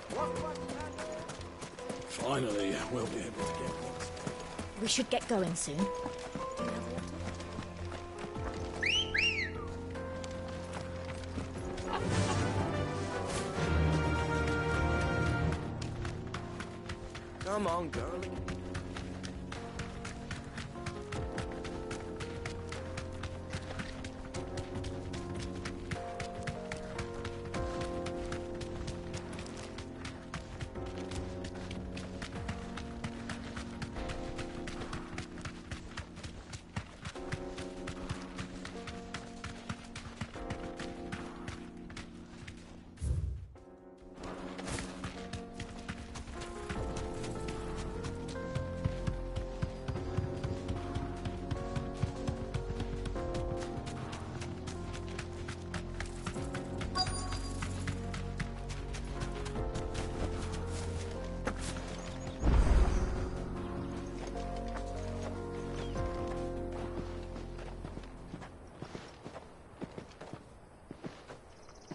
Finally, we'll be able to get this. We should get going soon. Come on, girlie.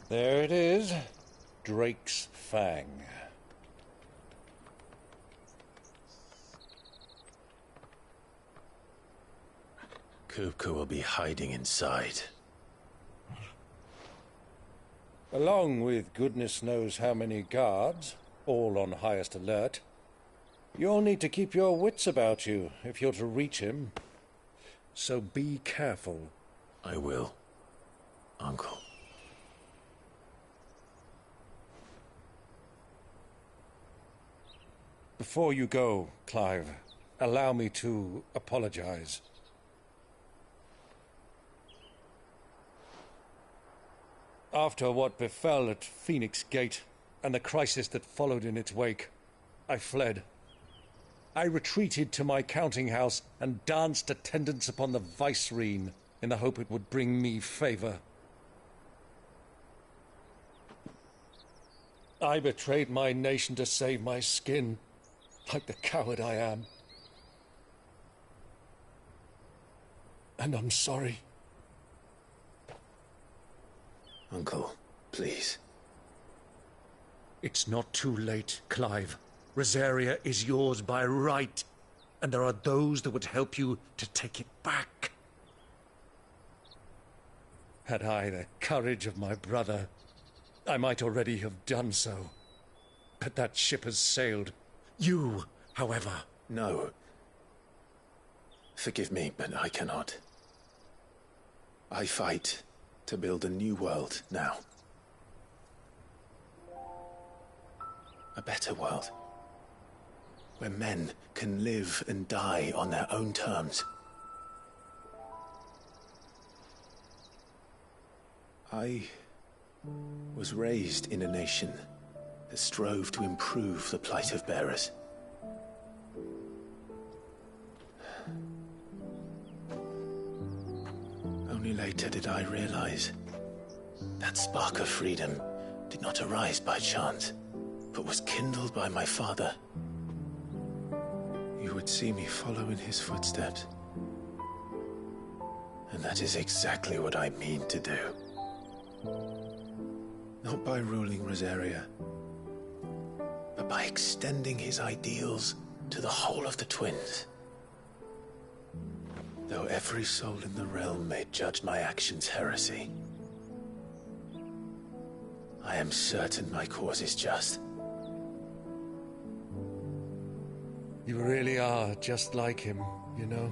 There it is. Drake's Fang. Kupka will be hiding inside. Along with goodness knows how many guards, all on highest alert. You'll need to keep your wits about you if you're to reach him. So be careful. I will, Uncle. Before you go, Clive, allow me to apologize. After what befell at Phoenix Gate and the crisis that followed in its wake, I fled. I retreated to my counting house and danced attendance upon the vicereine in the hope it would bring me favor. I betrayed my nation to save my skin, like the coward I am. And I'm sorry. Uncle, please. It's not too late, Clive. Rosaria is yours by right, and there are those that would help you to take it back. Had I the courage of my brother, I might already have done so. But that ship has sailed. You, however... No. Forgive me, but I cannot. I fight to build a new world now. A better world. Where men can live and die on their own terms. I was raised in a nation that strove to improve the plight of bearers. Only later did I realize that spark of freedom did not arise by chance, but was kindled by my father. You would see me follow in his footsteps. And that is exactly what I mean to do. Not by ruling Rosaria, but by extending his ideals to the whole of the twins. Though every soul in the realm may judge my actions heresy, I am certain my cause is just. You really are just like him, you know?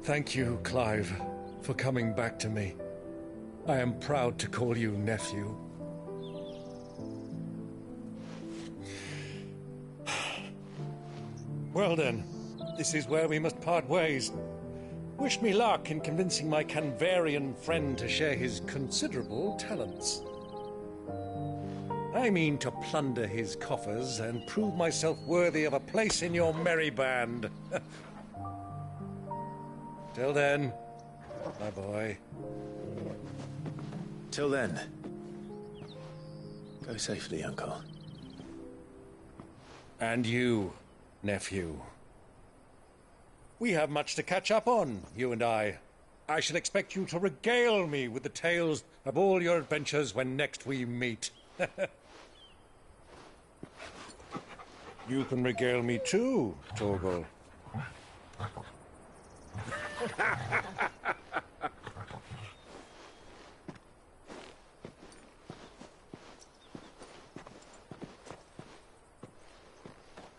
Thank you, Clive, for coming back to me. I am proud to call you nephew. Well then, this is where we must part ways. Wish me luck in convincing my Canvarian friend to share his considerable talents. I mean to plunder his coffers and prove myself worthy of a place in your merry band. Till then, my boy. Till then, go safely, Uncle. And you, nephew. We have much to catch up on, you and I. I shall expect you to regale me with the tales of all your adventures when next we meet. You can regale me too, Torgal.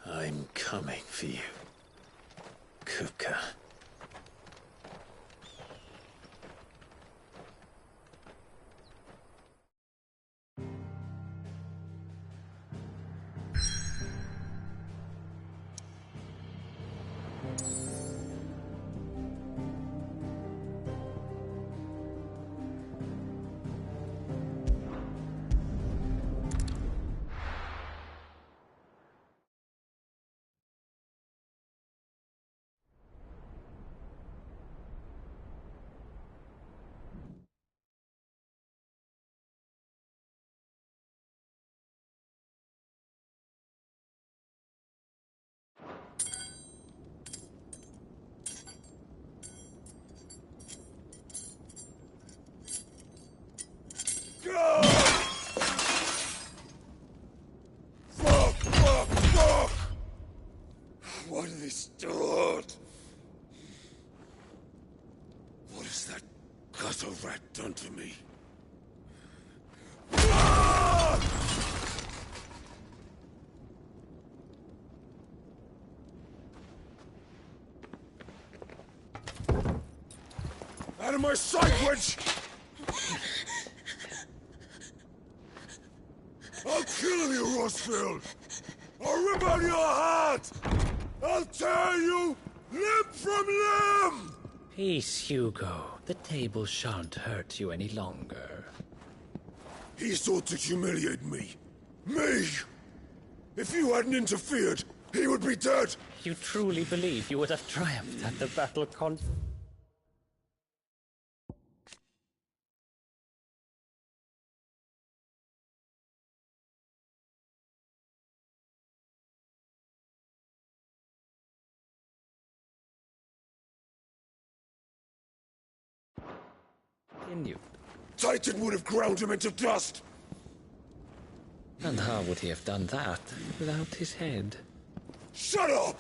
I'm coming for you, Kupka. What have they start? What has that gutter rat done to me? Out of my sight, witch! I'll kill you, Rossfield! I'll rip out your heart! I'll tear you limb from limb! Peace, Hugo. The table shan't hurt you any longer. He sought to humiliate me. Me! If you hadn't interfered, he would be dead! You truly believe you would have triumphed at the battle continued. Titan would have ground him into dust! And how would he have done that without his head? Shut up!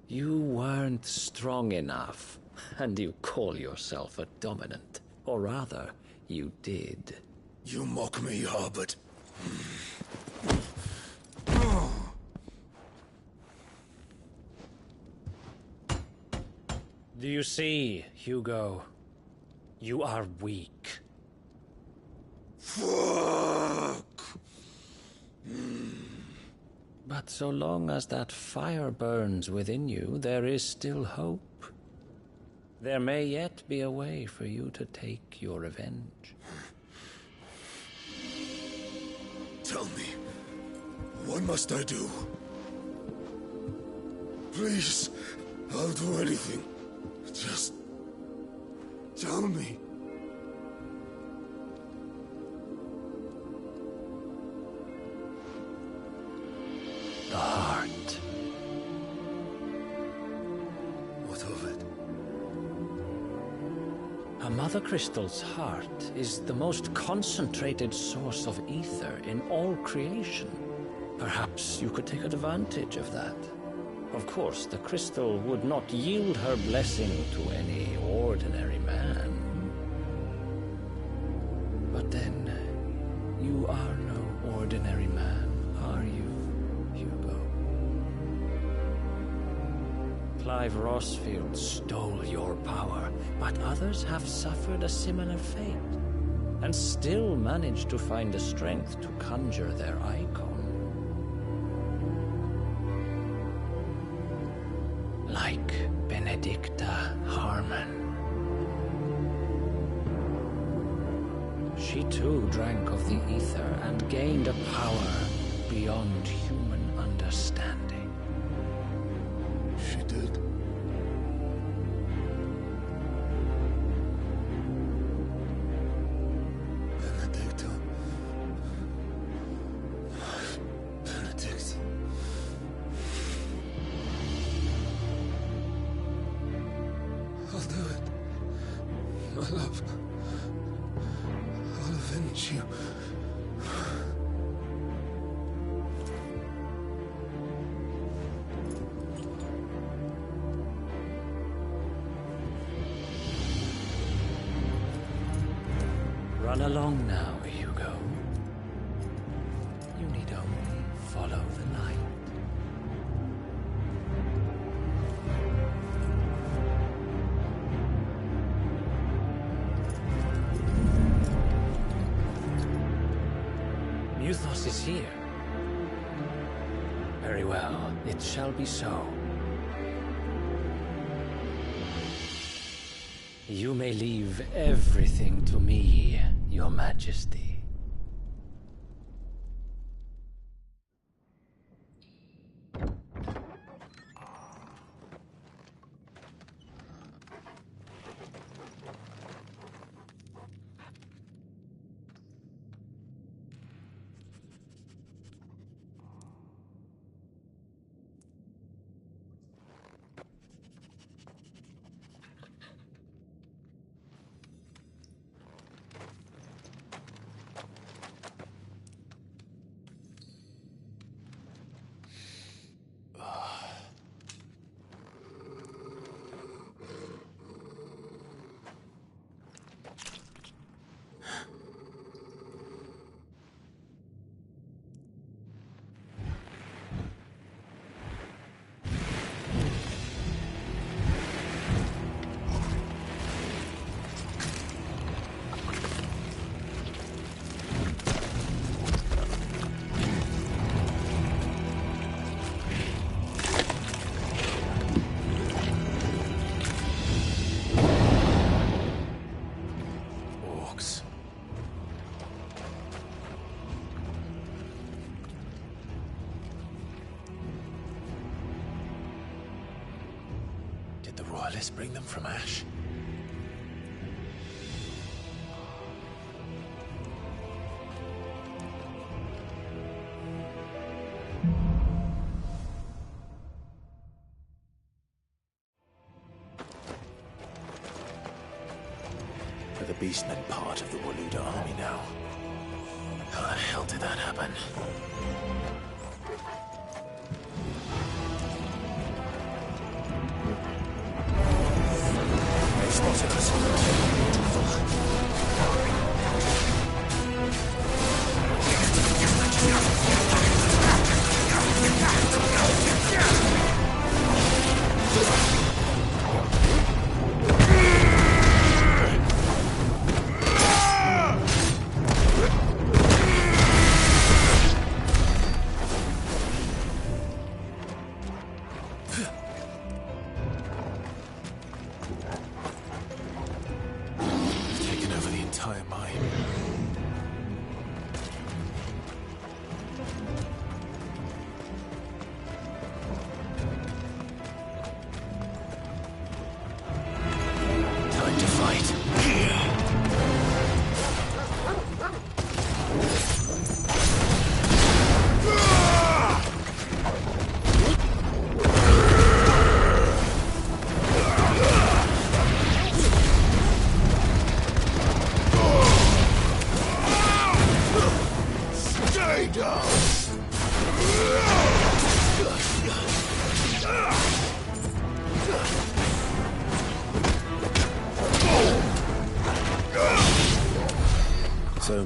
You weren't strong enough, and you call yourself a dominant. Or rather, you did. You mock me, Harbert. Do you see, Hugo? You are weak. Fuck! But so long as that fire burns within you, there is still hope. There may yet be a way for you to take your revenge. Tell me, what must I do? Please, I'll do anything. Just tell me. The heart. What of it? A Mother Crystal's heart is the most concentrated source of ether in all creation. Perhaps you could take advantage of that. Of course, the crystal would not yield her blessing to any ordinary man. But then, you are no ordinary man, are you, Hugo? Clive Rossfield stole your power, but others have suffered a similar fate, and still managed to find the strength to conjure their icon. Like Benedicta Harmon. She too drank of the ether and gained a power beyond human understanding. She did. Benedicta. Benedict. I'll do it. My love. I'll avenge you. Run along now, Hugo. You need only follow the light. Muthos is here. Very well, it shall be so. You may leave everything to me, Your Majesty. Did the royalists bring them from Ash? Are the Beastmen part of the Waluda army now? How the hell did that happen? They spotted us.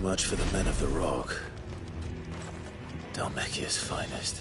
much for the men of the Rock. Dalmekia's finest.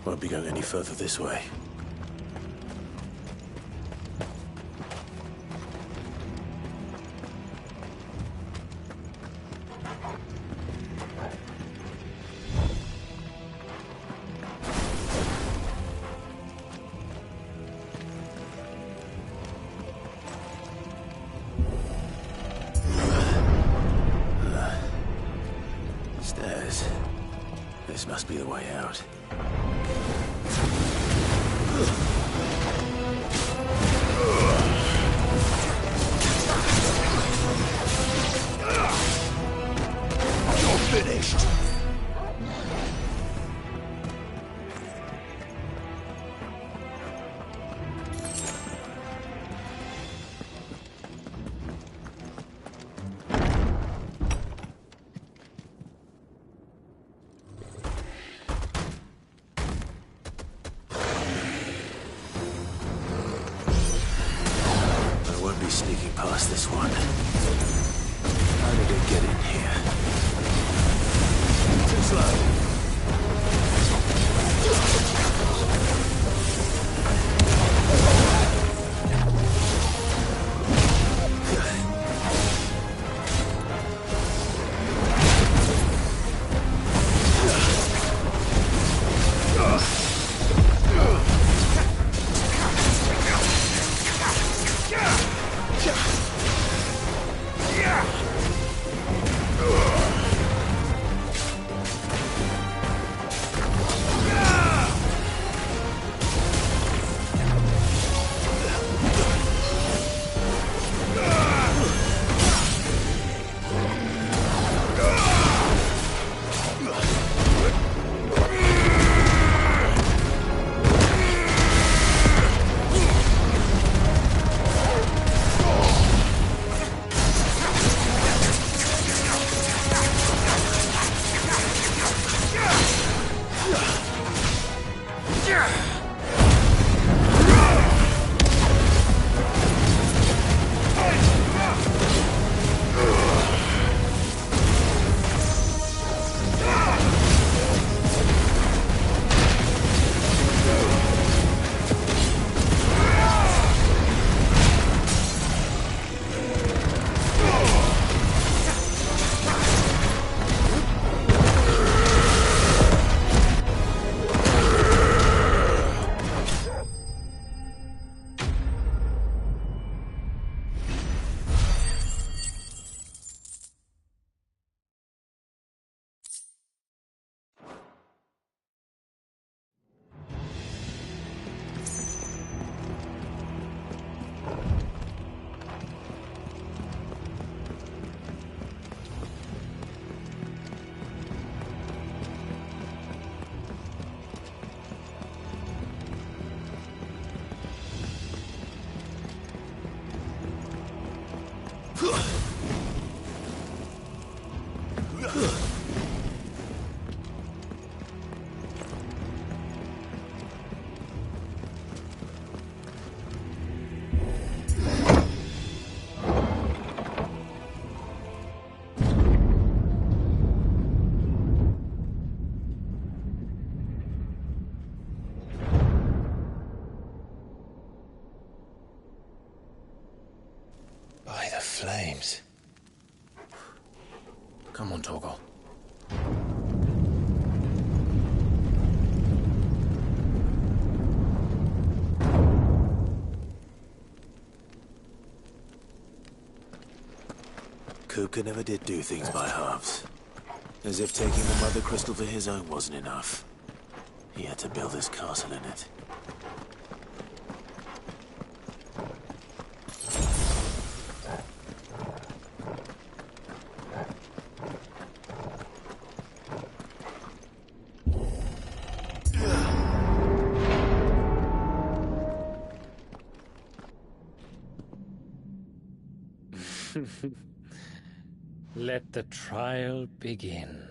Won't be going any further this way. Stairs. This must be the way out. You're finished! Sneaking past this one. How did it get in here? Too slow. flames. Come on, Torgal. Kupka never did do things by halves. As if taking the Mother Crystal for his own wasn't enough. He had to build his castle in it. Let the trial begin.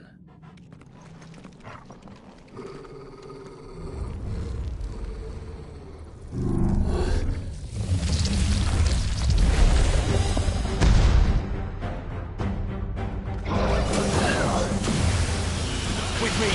With me,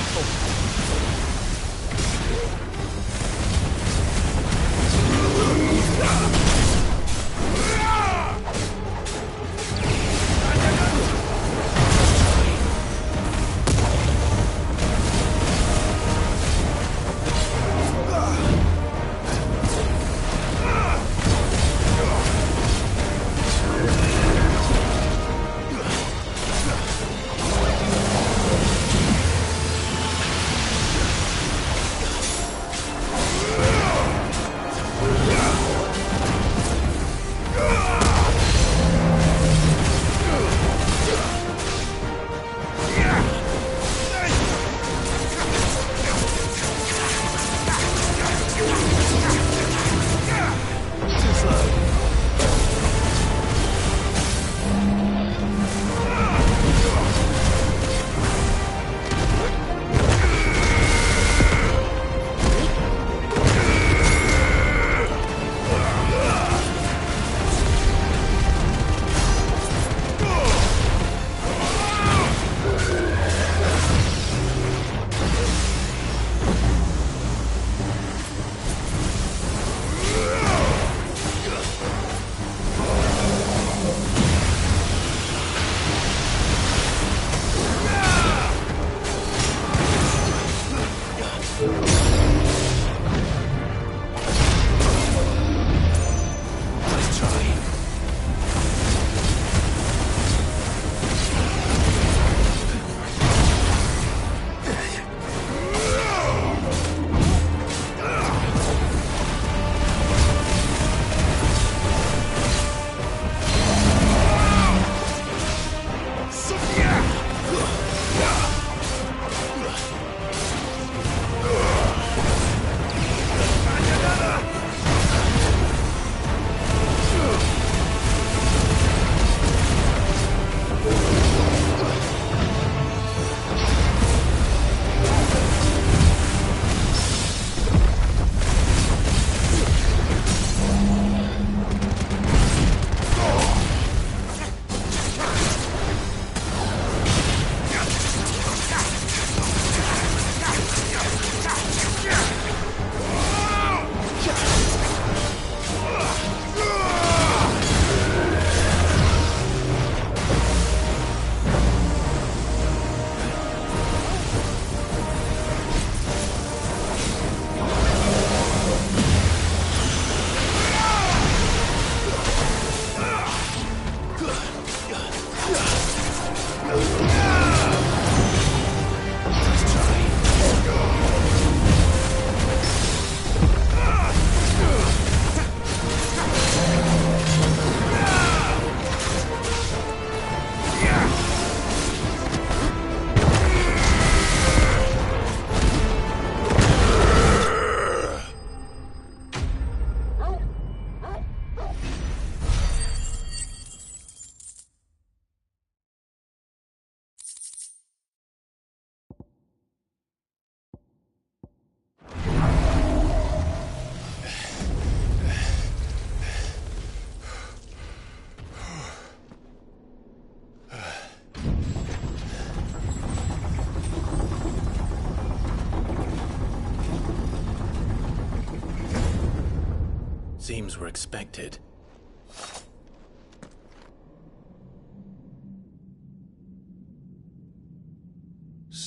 Seems we're expected.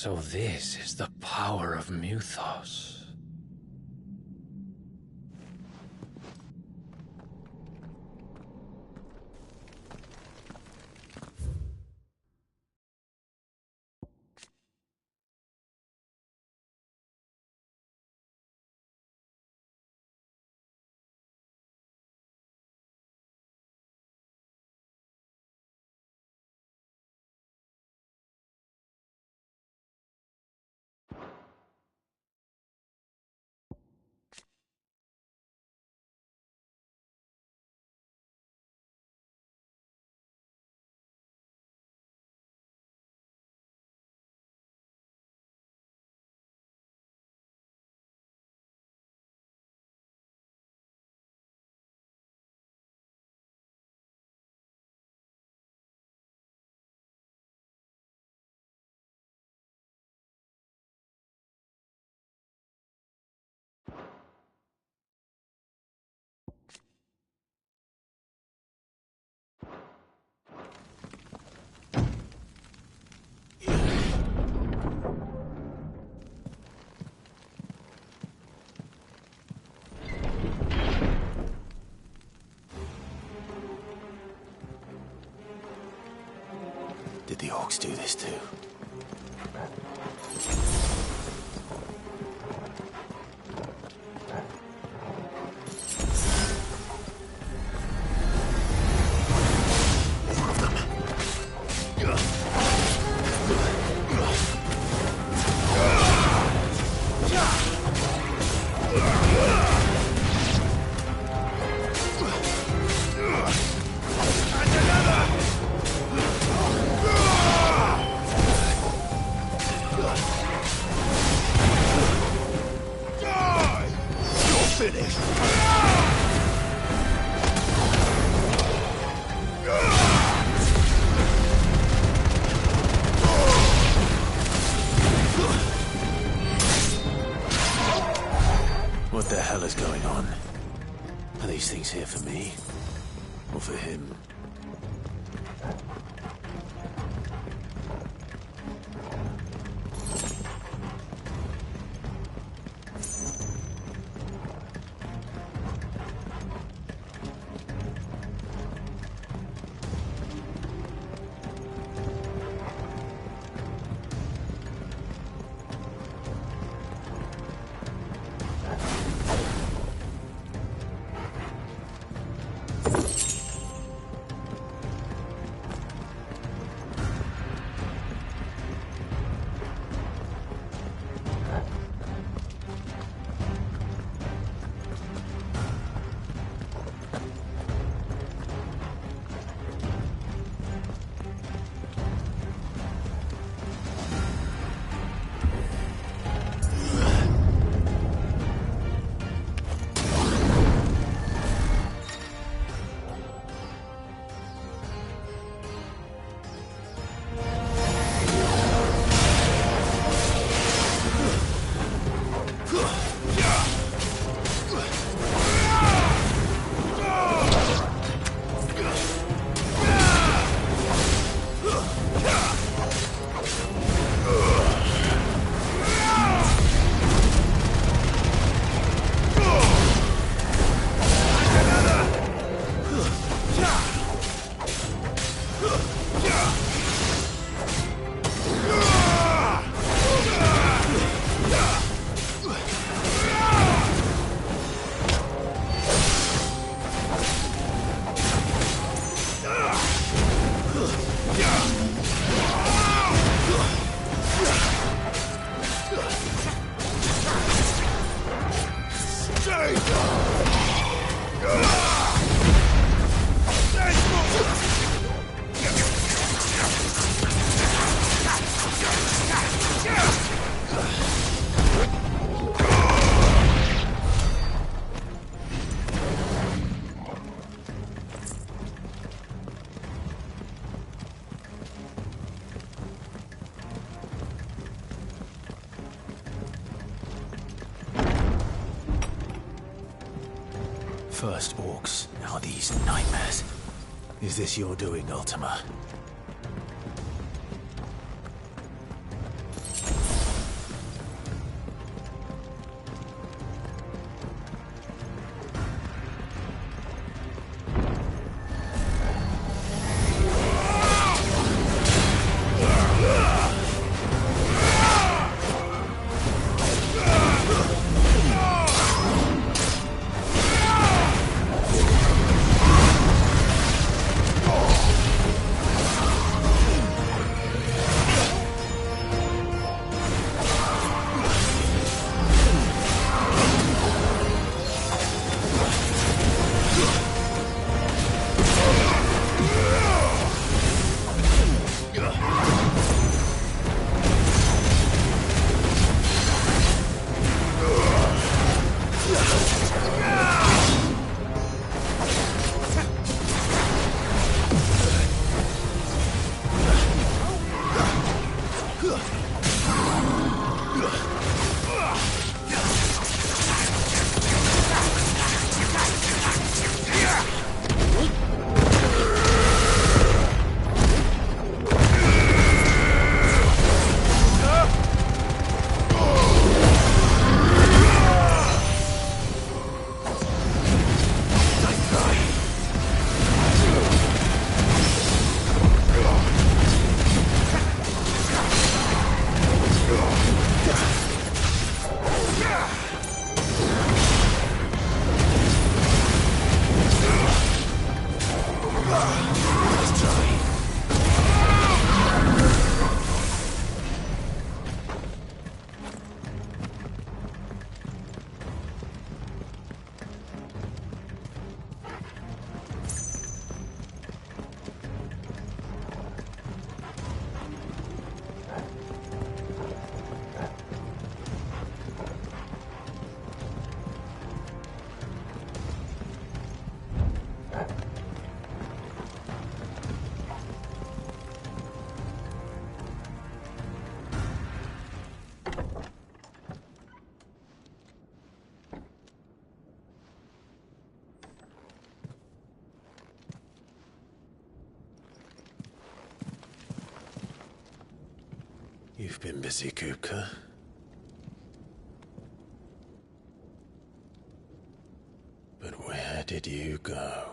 So this is the power of Muthos. Did the orcs do this too? What the hell is going on? Are these things here for me? Or for him? First orcs, now these nightmares. Is this your doing, Ultima? You've been busy, Kupka. But where did you go?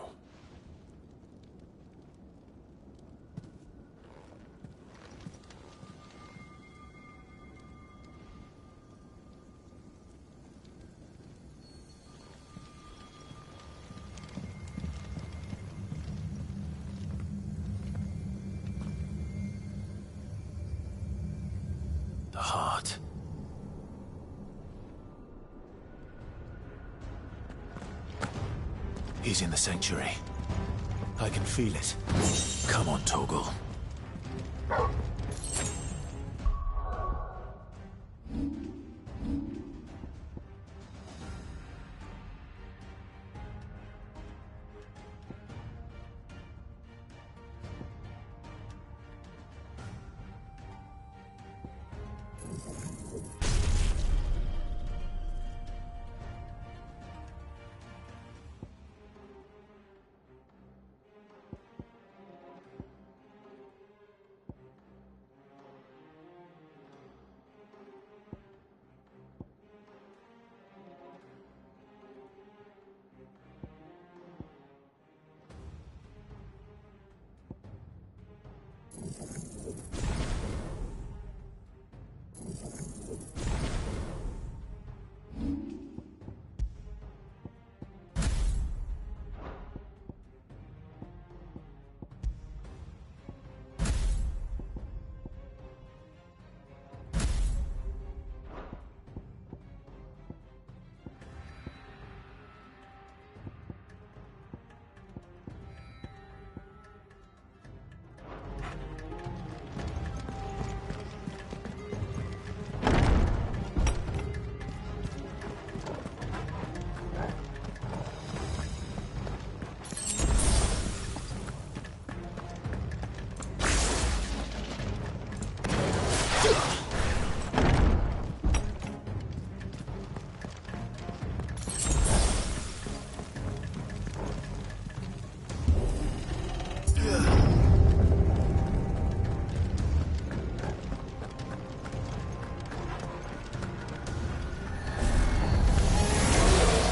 The heart. He's in the sanctuary. I can feel it. Come on, Torgal.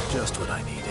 Just what I needed.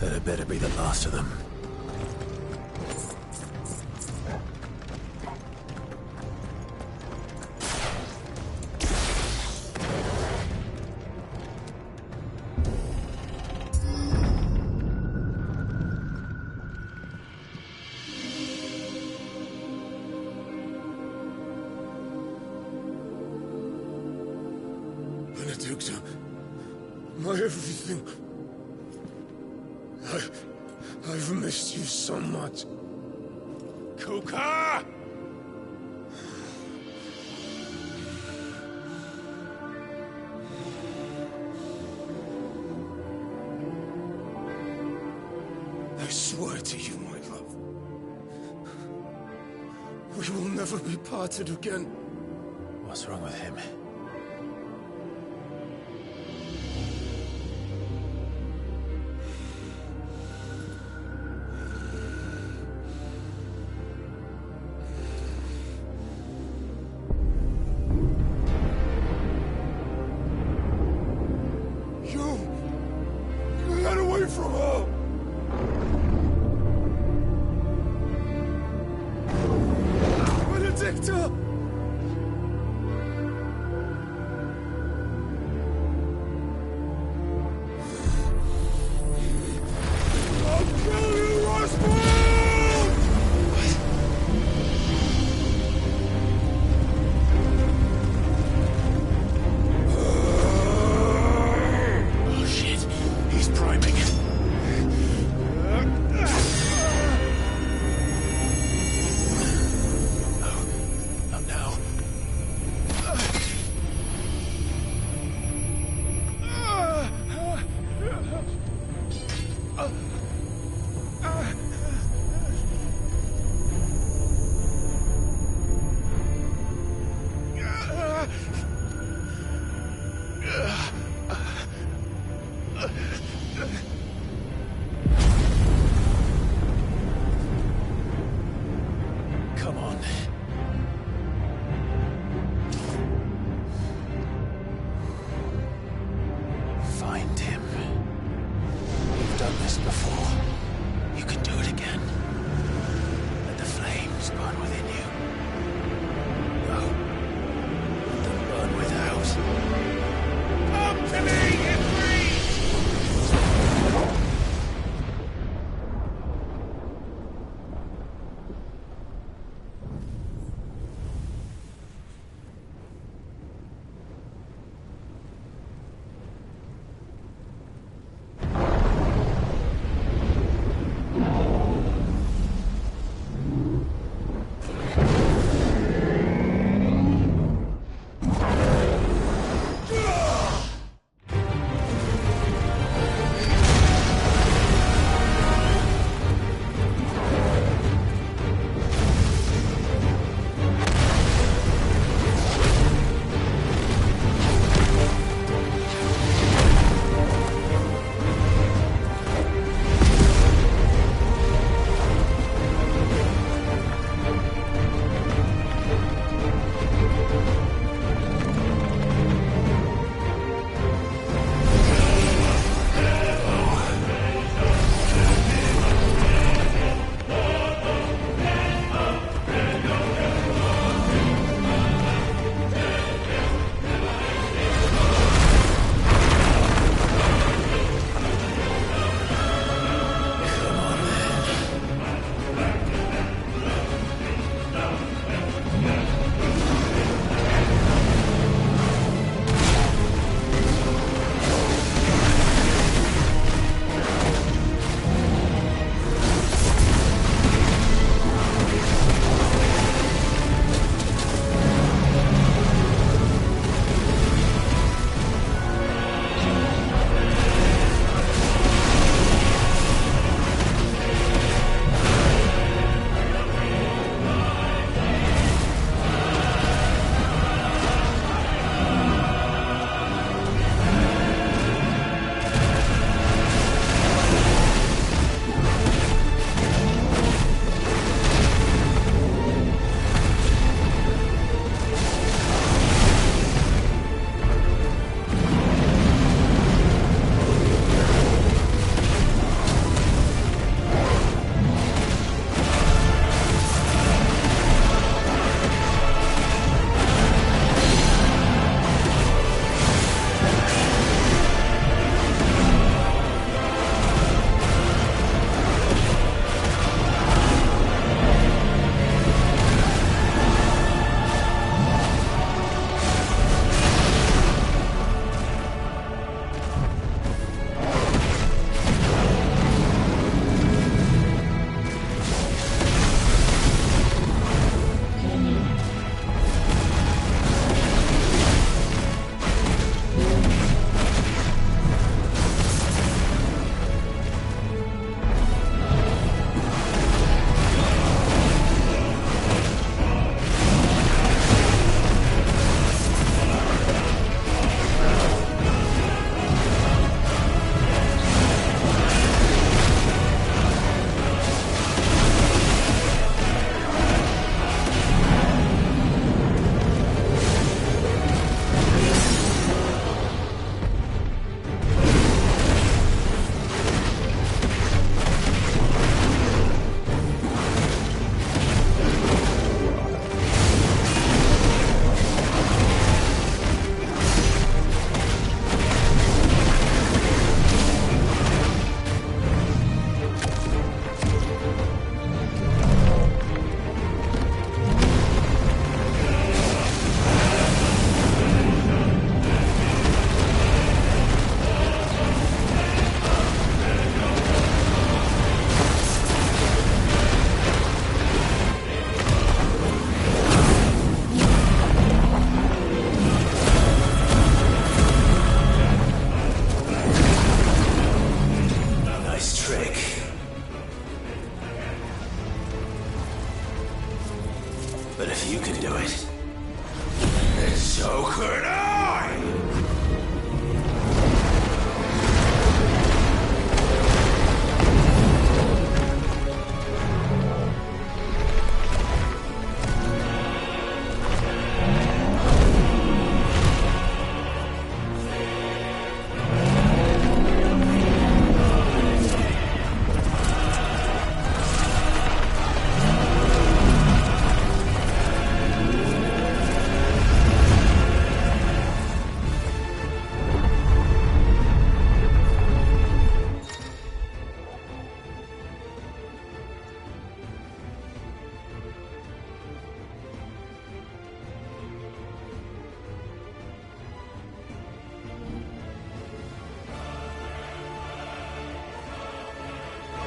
That better be the last of them. Benedicta, My everything. I've missed you so much. Kuka! I swear to you, my love. We will never be parted again. What's wrong with him? You got away from her! Benedicta! I'll kill you, Roswell! Oh shit, he's priming. Not now. Come on. Find him. You've done this before. You can do it again. Let the flames burn within you. No. Let them burn without. Come to me, Ifrit!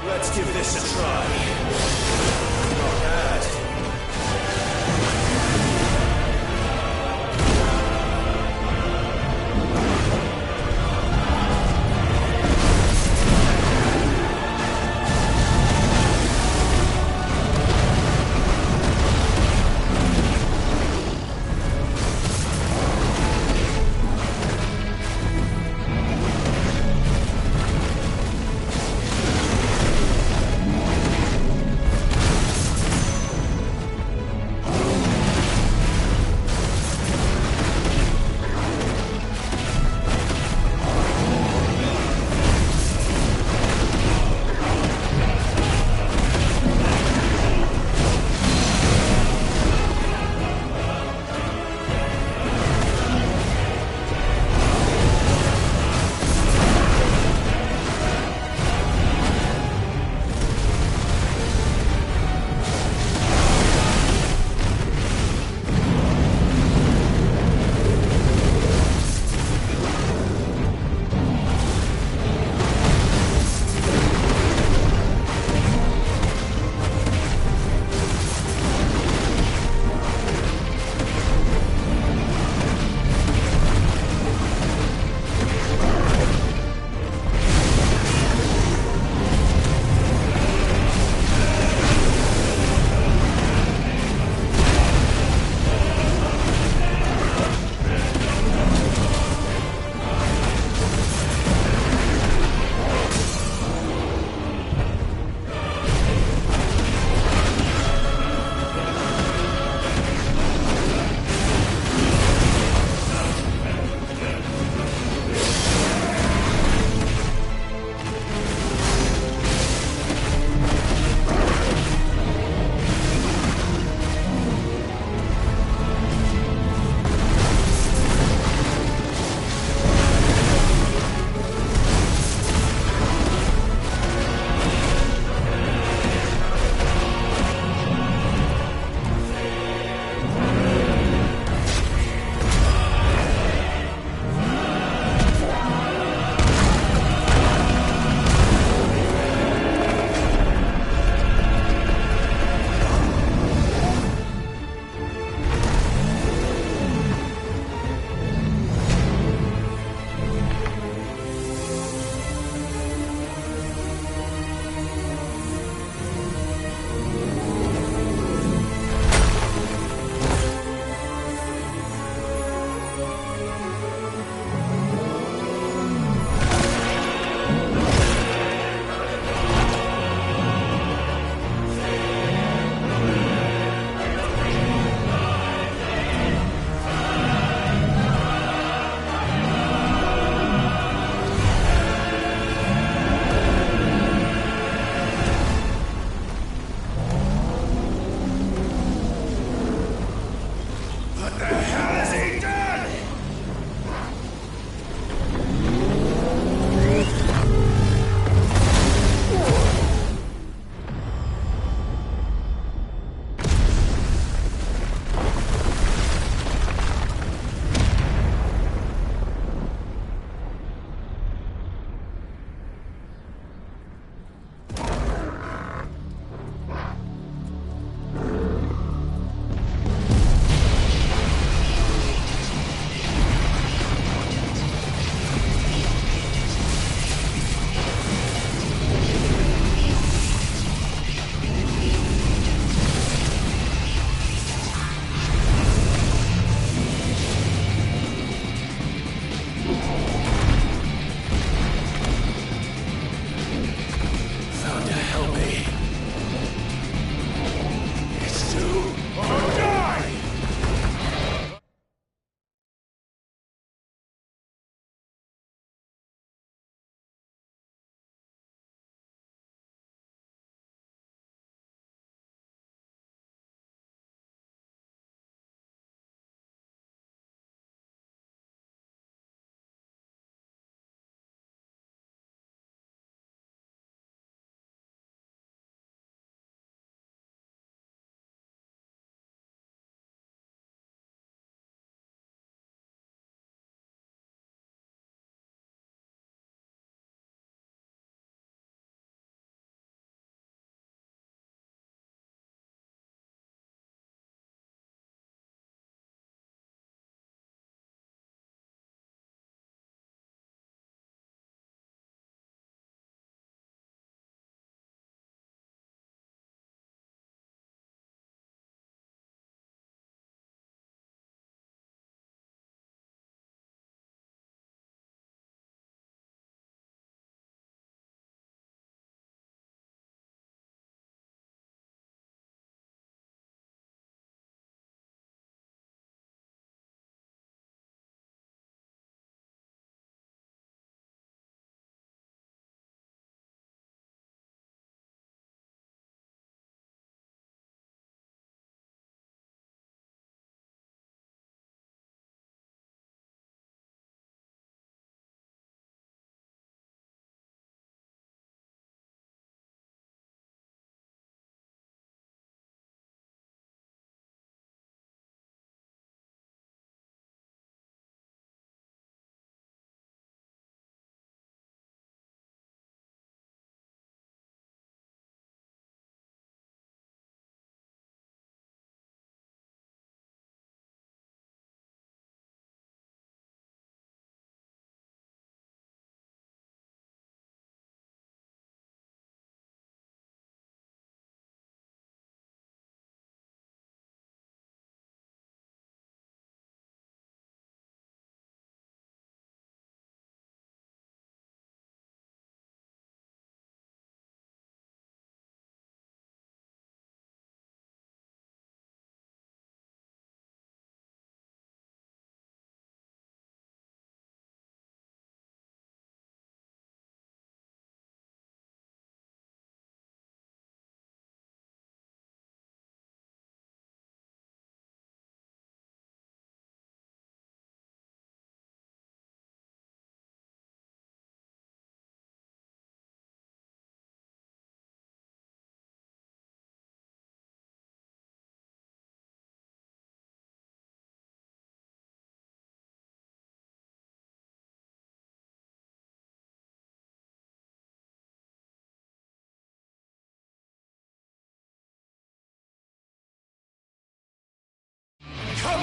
Let's give this a try. Not bad.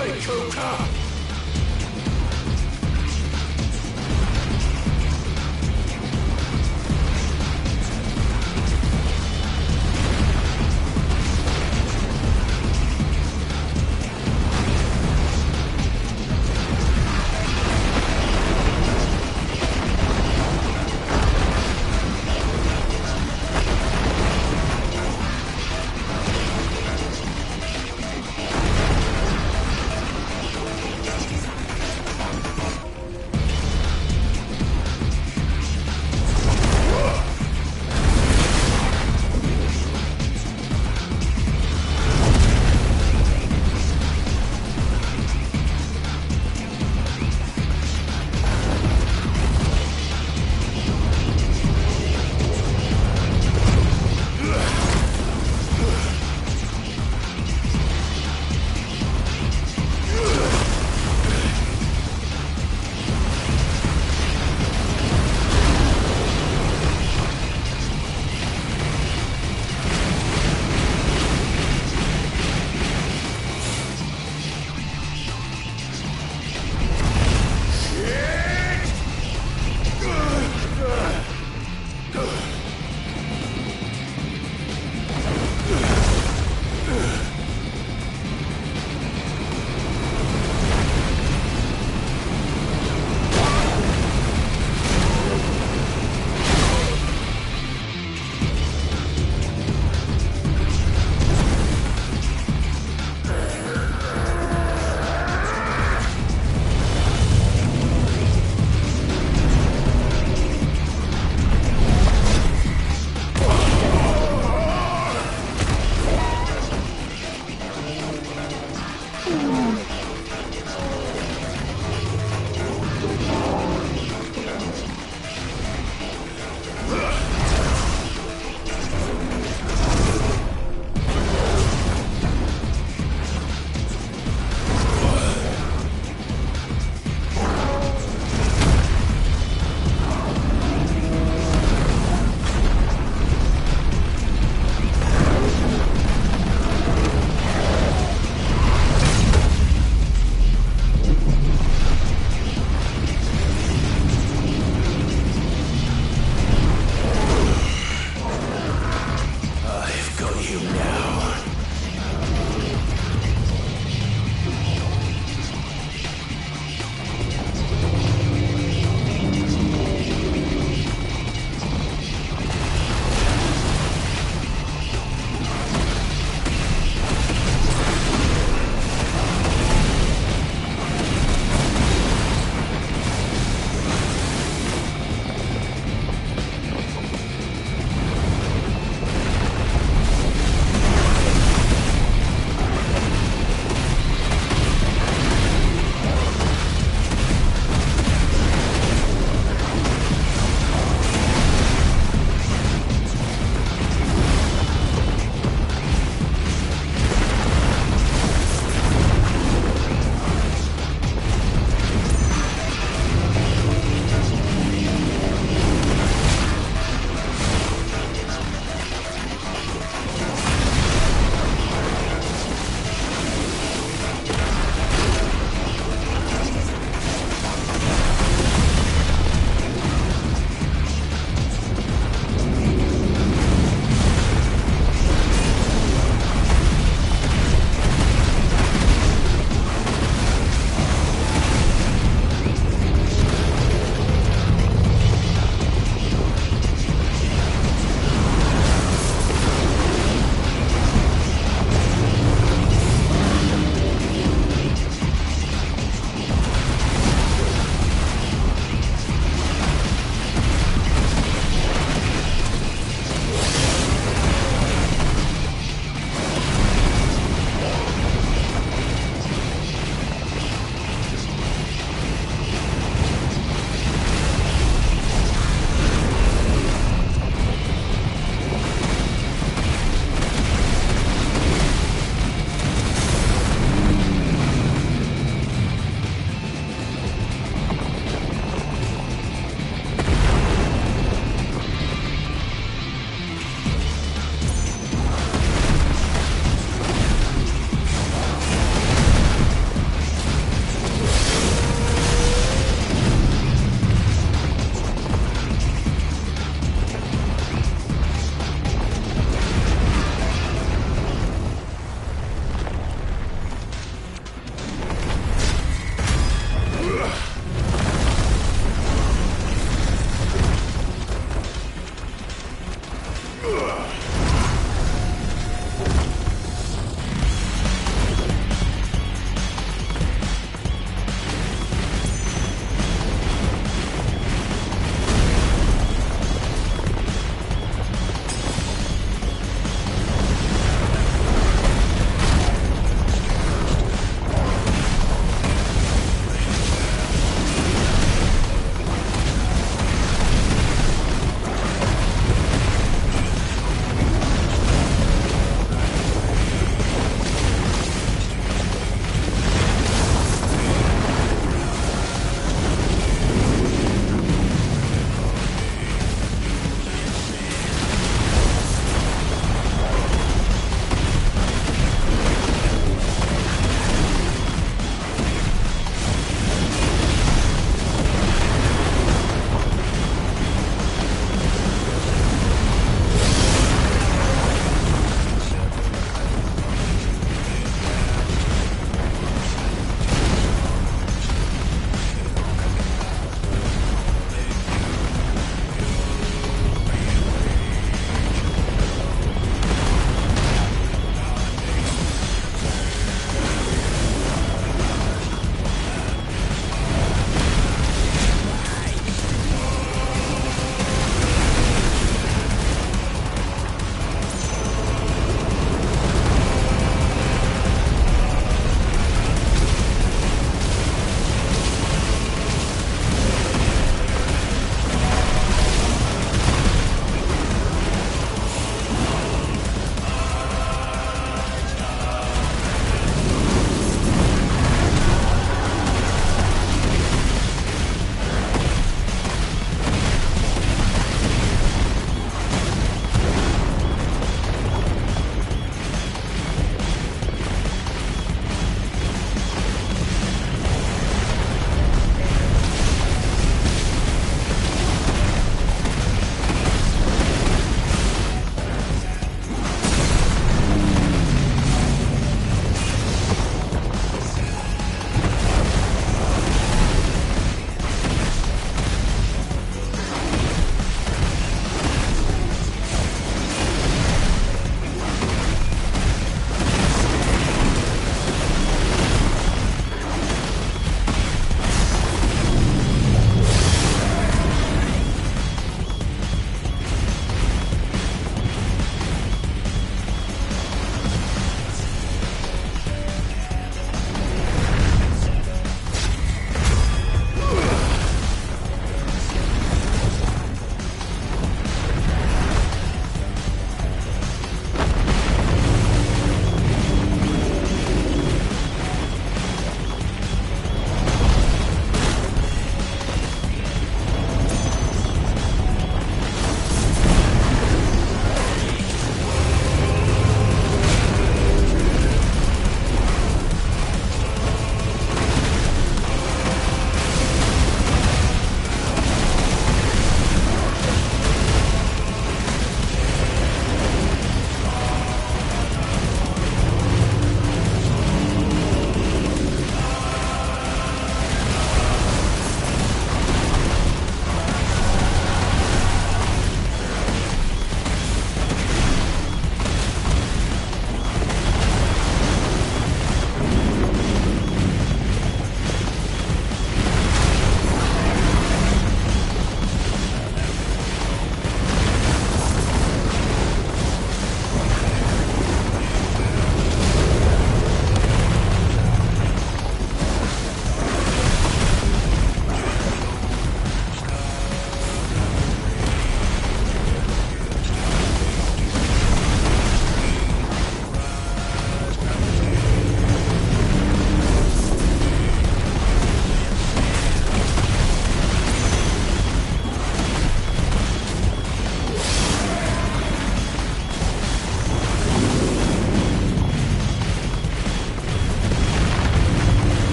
Gobbledygook!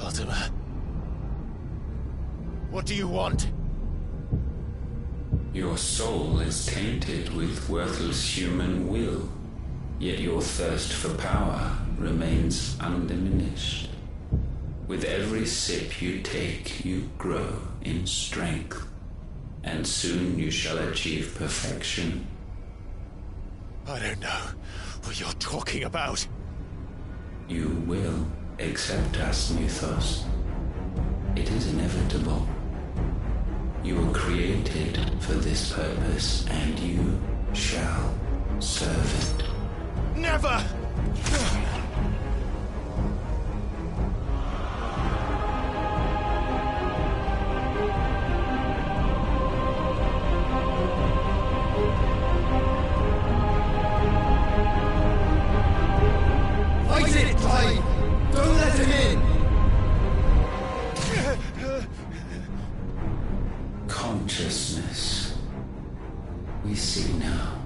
Ultima. What do you want? Your soul is tainted with worthless human will, yet your thirst for power remains undiminished. With every sip you take, you grow in strength, and soon you shall achieve perfection. I don't know what you're talking about. You will accept us, Mythos. It is inevitable. You were created for this purpose, and you shall serve it. Never! Fight it, Clive! Don't let him in! Consciousness. We see now.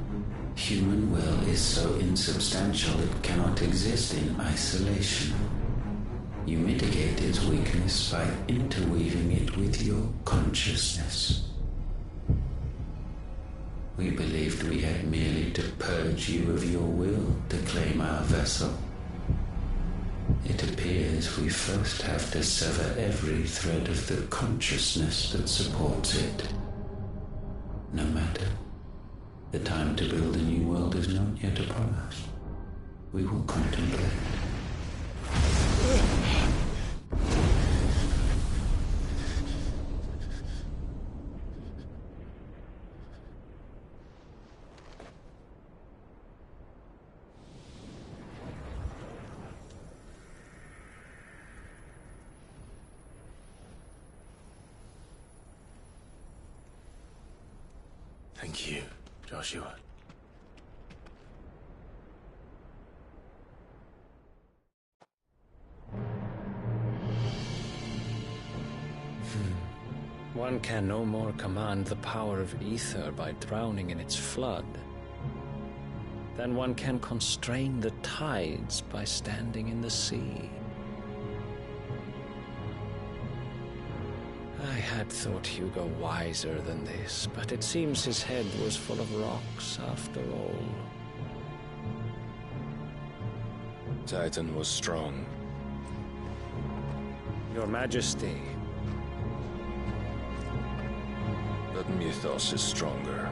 Human will is so insubstantial it cannot exist in isolation. You mitigate its weakness by interweaving it with your consciousness. We believed we had merely to purge you of your will to claim our vessel. It appears we first have to sever every thread of the consciousness that supports it. No matter. The time to build a new world is not yet upon us. We will contemplate. Thank you, Joshua. One can no more command the power of ether by drowning in its flood than one can constrain the tides by standing in the sea. I had thought Hugo wiser than this, but it seems his head was full of rocks after all. Titan was strong. Your Majesty. But Mythos is stronger.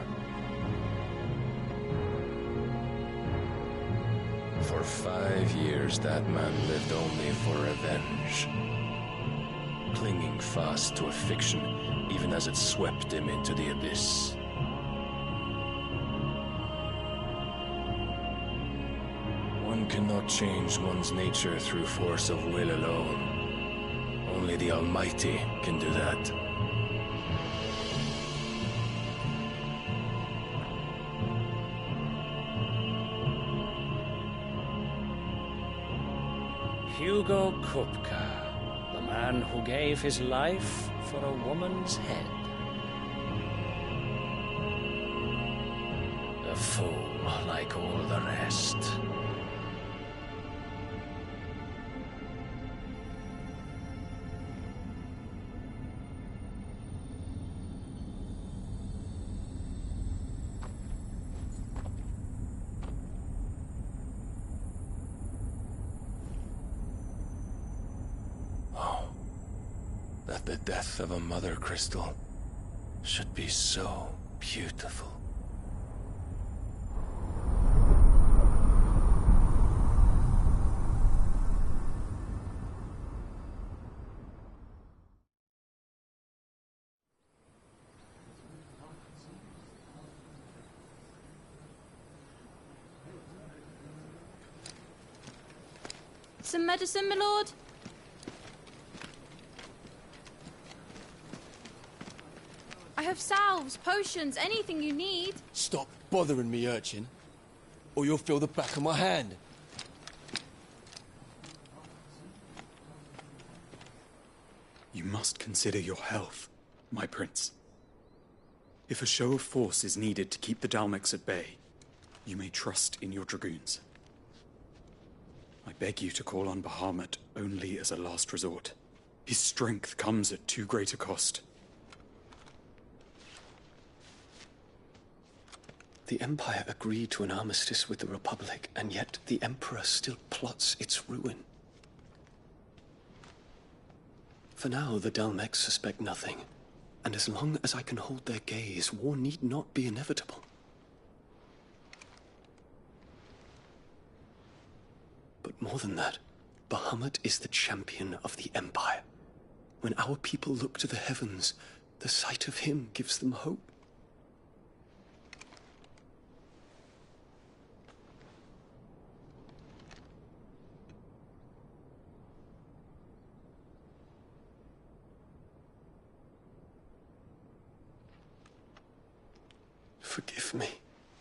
For 5 years, that man lived only for revenge. Clinging fast to a fiction, even as it swept him into the abyss. One cannot change one's nature through force of will alone. Only the Almighty can do that. Hugo Kupka, the man who gave his life for a woman's head. A fool like all the rest. That the death of a mother crystal should be so beautiful. Some medicine, my lord? I have salves, potions, anything you need. Stop bothering me, urchin, or you'll feel the back of my hand. You must consider your health, my prince. If a show of force is needed to keep the Dalmex at bay, you may trust in your dragoons. I beg you to call on Bahamut only as a last resort. His strength comes at too great a cost. The Empire agreed to an armistice with the Republic, and yet the Emperor still plots its ruin. For now, the Dalmex suspect nothing, and as long as I can hold their gaze, war need not be inevitable. But more than that, Bahamut is the champion of the Empire. When our people look to the heavens, the sight of him gives them hope. Forgive me,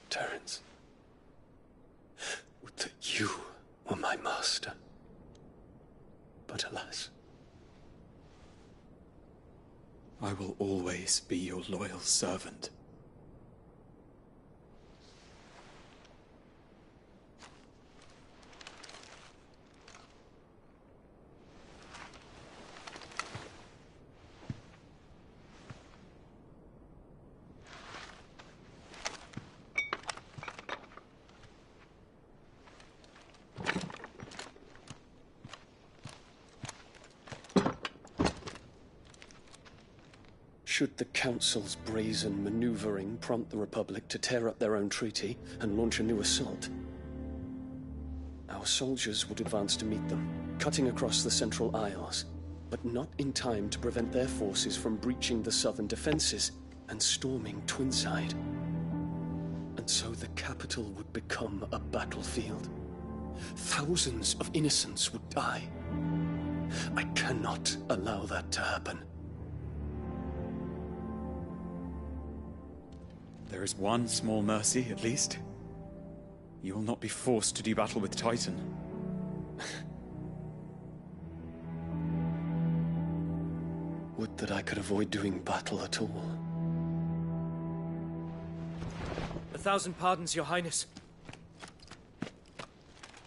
Terence. Would that you were my master. But alas. I will always be your loyal servant. Should the Council's brazen maneuvering prompt the Republic to tear up their own treaty and launch a new assault, our soldiers would advance to meet them, cutting across the Central Isles, but not in time to prevent their forces from breaching the southern defenses and storming Twinside. And so the capital would become a battlefield. Thousands of innocents would die. I cannot allow that to happen. There is one small mercy, at least. You will not be forced to do battle with Titan. Would that I could avoid doing battle at all. 1,000 pardons, Your Highness.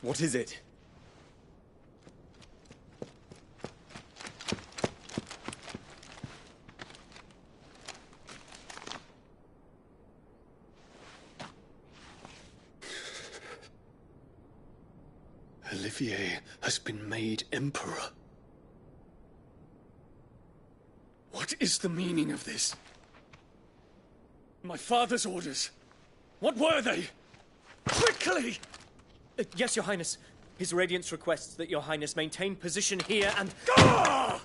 What is it? Olivier has been made Emperor. What is the meaning of this? My father's orders. What were they? Quickly! Yes, Your Highness. His Radiance requests that Your Highness maintain position here and... Ah!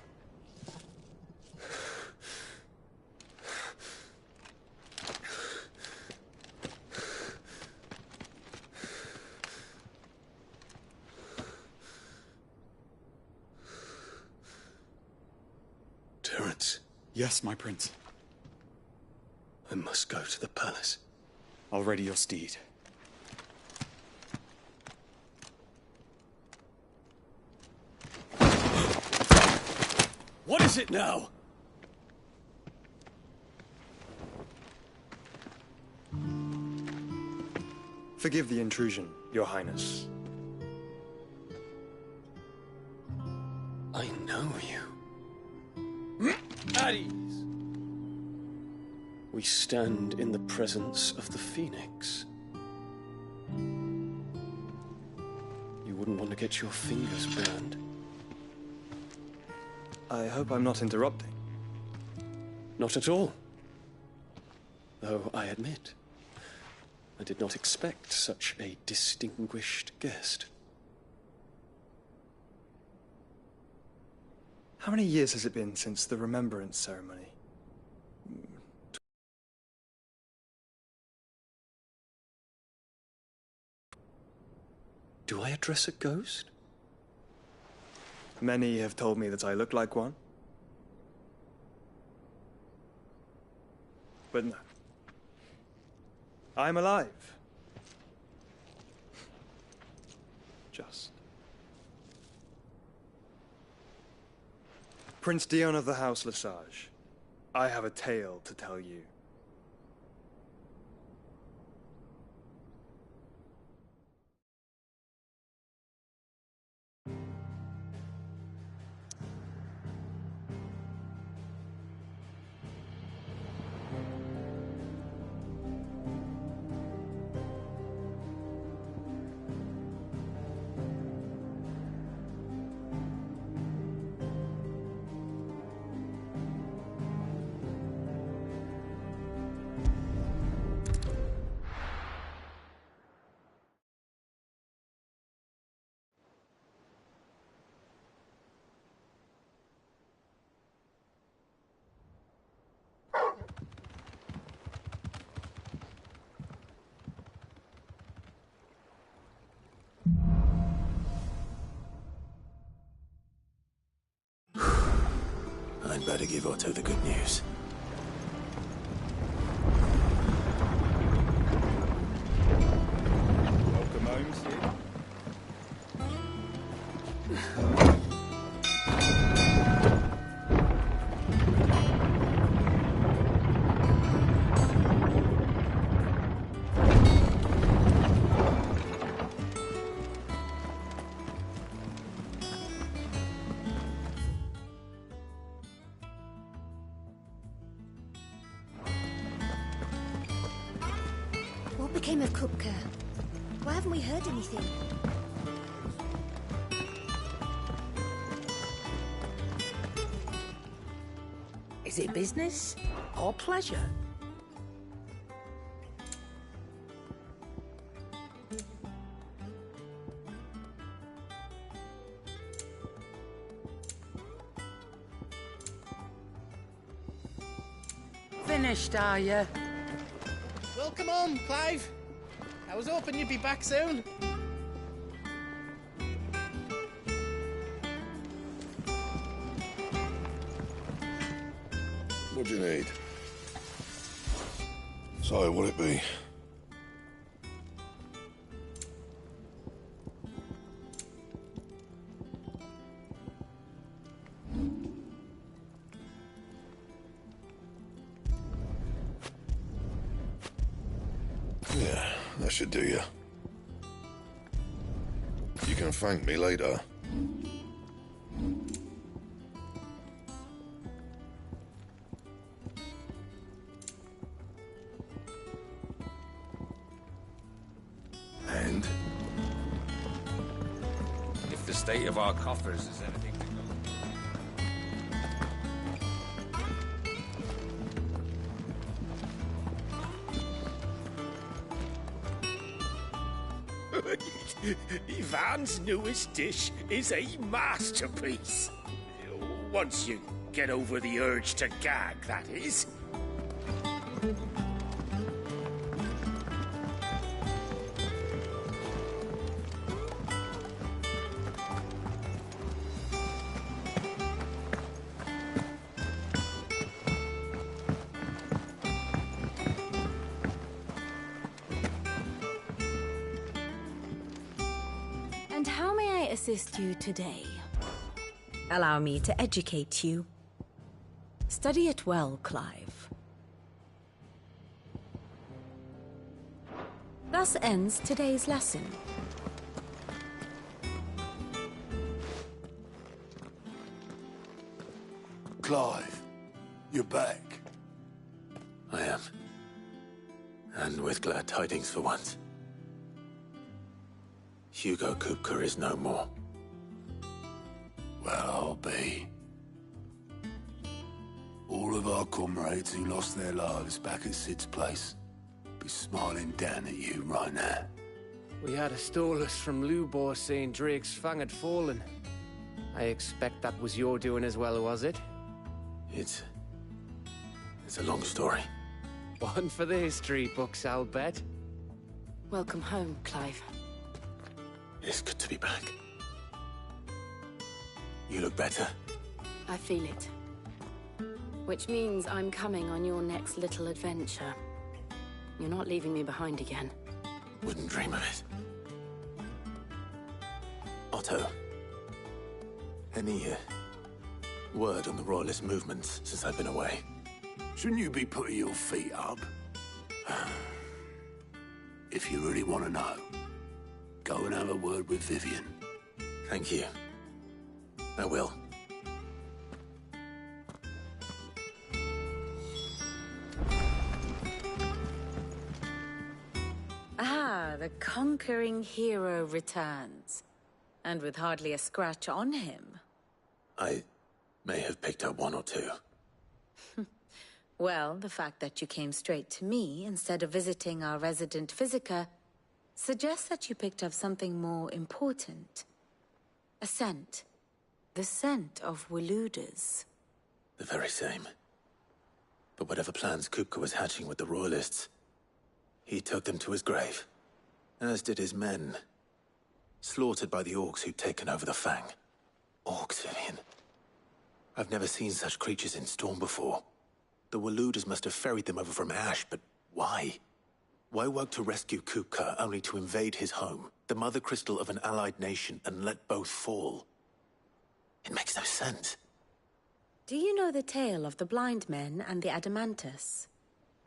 Terence. Yes, my prince. I must go to the palace. I'll ready your steed. What is it now? Forgive the intrusion, Your Highness. I know you. At ease. We stand in the presence of the Phoenix. You wouldn't want to get your fingers burned. I hope I'm not interrupting. Not at all. Though I admit, I did not expect such a distinguished guest. How many years has it been since the Remembrance ceremony? Do I address a ghost? Many have told me that I look like one. But no. I'm alive. Just. Prince Dion of the House Lesage, I have a tale to tell you. I'd better give Otto the good news. Welcome home, Sid. What became of Kupka? Why haven't we heard anything? Is it business or pleasure? Finished, are you? Welcome home, Clive. I was hoping you'd be back soon. What do you need? Sorry, what'd it be? Yeah, that should do you. You can thank me later. And? If the state of our coffers is anything to go. Ivan's newest dish is a masterpiece. Once you get over the urge to gag, that is. And how may I assist you today? Allow me to educate you. Study it well, Clive. Thus ends today's lesson. Clive, you're back. I am. And with glad tidings for once. Hugo Kupka is no more. Well, I'll be. All of our comrades who lost their lives back at Sid's place be smiling down at you right now. We had a stolus from Lubor saying Drake's fang had fallen. I expect that was your doing as well, was it? It's a long story. One for the history books, I'll bet. Welcome home, Clive. It's good to be back. You look better. I feel it. Which means I'm coming on your next little adventure. You're not leaving me behind again. Wouldn't dream of it. Otto. Any word on the Royalist movements since I've been away? Shouldn't you be putting your feet up? If you really want to know, go and have a word with Vivian. Thank you. I will. Ah, the conquering hero returns. And with hardly a scratch on him. I may have picked up one or two. Well, the fact that you came straight to me instead of visiting our resident Physica suggests that you picked up something more important. A scent. The scent of Waludas. The very same. But whatever plans Kupka was hatching with the Royalists, he took them to his grave. As did his men. Slaughtered by the orcs who'd taken over the Fang. Orcs, Vivian. I've never seen such creatures in storm before. The Waluders must have ferried them over from Ash, but why? Why work to rescue Kupka only to invade his home, the mother crystal of an allied nation, and let both fall? It makes no sense. Do you know the tale of the blind men and the Adamantus?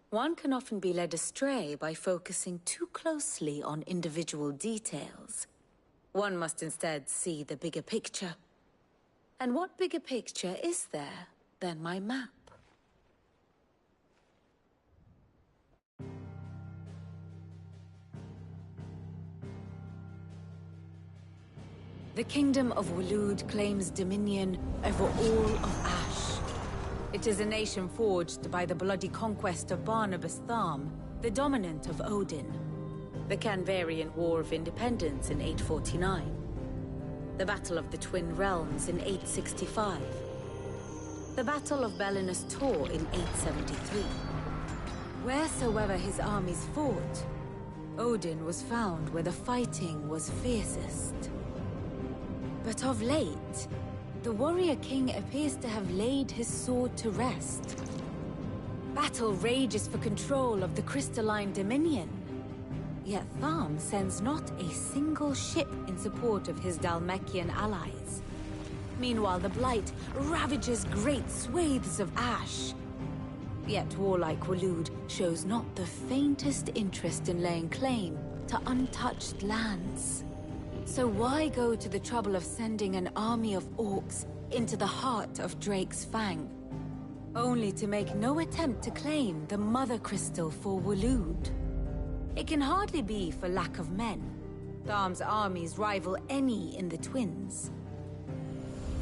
One can often be led astray by focusing too closely on individual details. One must instead see the bigger picture. And what bigger picture is there than my map? The Kingdom of Waloed claims dominion over all of Ash. It is a nation forged by the bloody conquest of Barnabas Tharm, the dominant of Odin. The Canvarian War of Independence in 849. The Battle of the Twin Realms in 865. The Battle of Belinus Tor in 873. Wheresoever his armies fought, Odin was found where the fighting was fiercest. But of late, the warrior king appears to have laid his sword to rest. Battle rages for control of the crystalline dominion. Yet Tharm sends not a single ship in support of his Dhalmekian allies. Meanwhile, the Blight ravages great swathes of Ash. Yet warlike Waloed shows not the faintest interest in laying claim to untouched lands. So why go to the trouble of sending an army of orcs into the heart of Drake's Fang, only to make no attempt to claim the Mother Crystal for Waloed? It can hardly be for lack of men. Tharm's armies rival any in the Twins.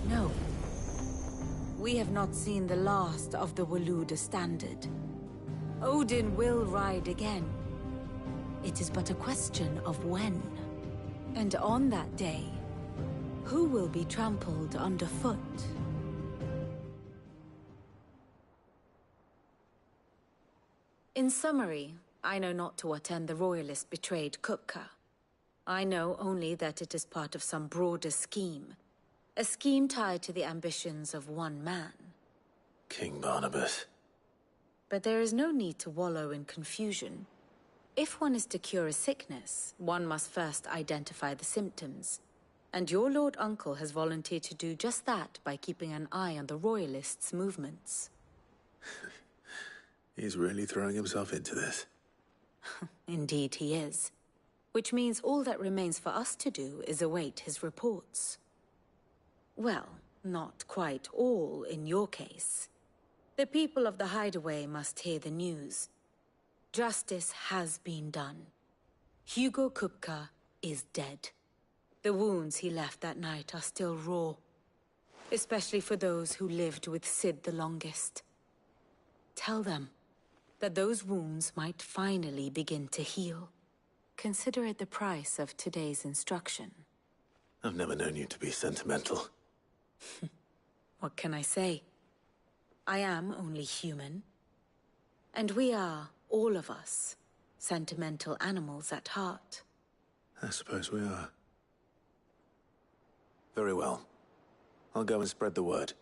No. We have not seen the last of the Walooder standard. Odin will ride again. It is but a question of when. And on that day, who will be trampled underfoot? In summary, I know not to what end the Royalists betrayed Kupka. I know only that it is part of some broader scheme. A scheme tied to the ambitions of one man. King Barnabas. But there is no need to wallow in confusion. If one is to cure a sickness, one must first identify the symptoms. And your Lord Uncle has volunteered to do just that by keeping an eye on the Royalists' movements. He's really throwing himself into this. Indeed he is. Which means all that remains for us to do is await his reports. Well, not quite all in your case. The people of the Hideaway must hear the news. Justice has been done. Hugo Kupka is dead. The wounds he left that night are still raw. Especially for those who lived with Sid the longest. Tell them that those wounds might finally begin to heal. Consider it the price of today's instruction. I've never known you to be sentimental. What can I say? I am only human. And we are, all of us, sentimental animals at heart. I suppose we are. Very well. I'll go and spread the word.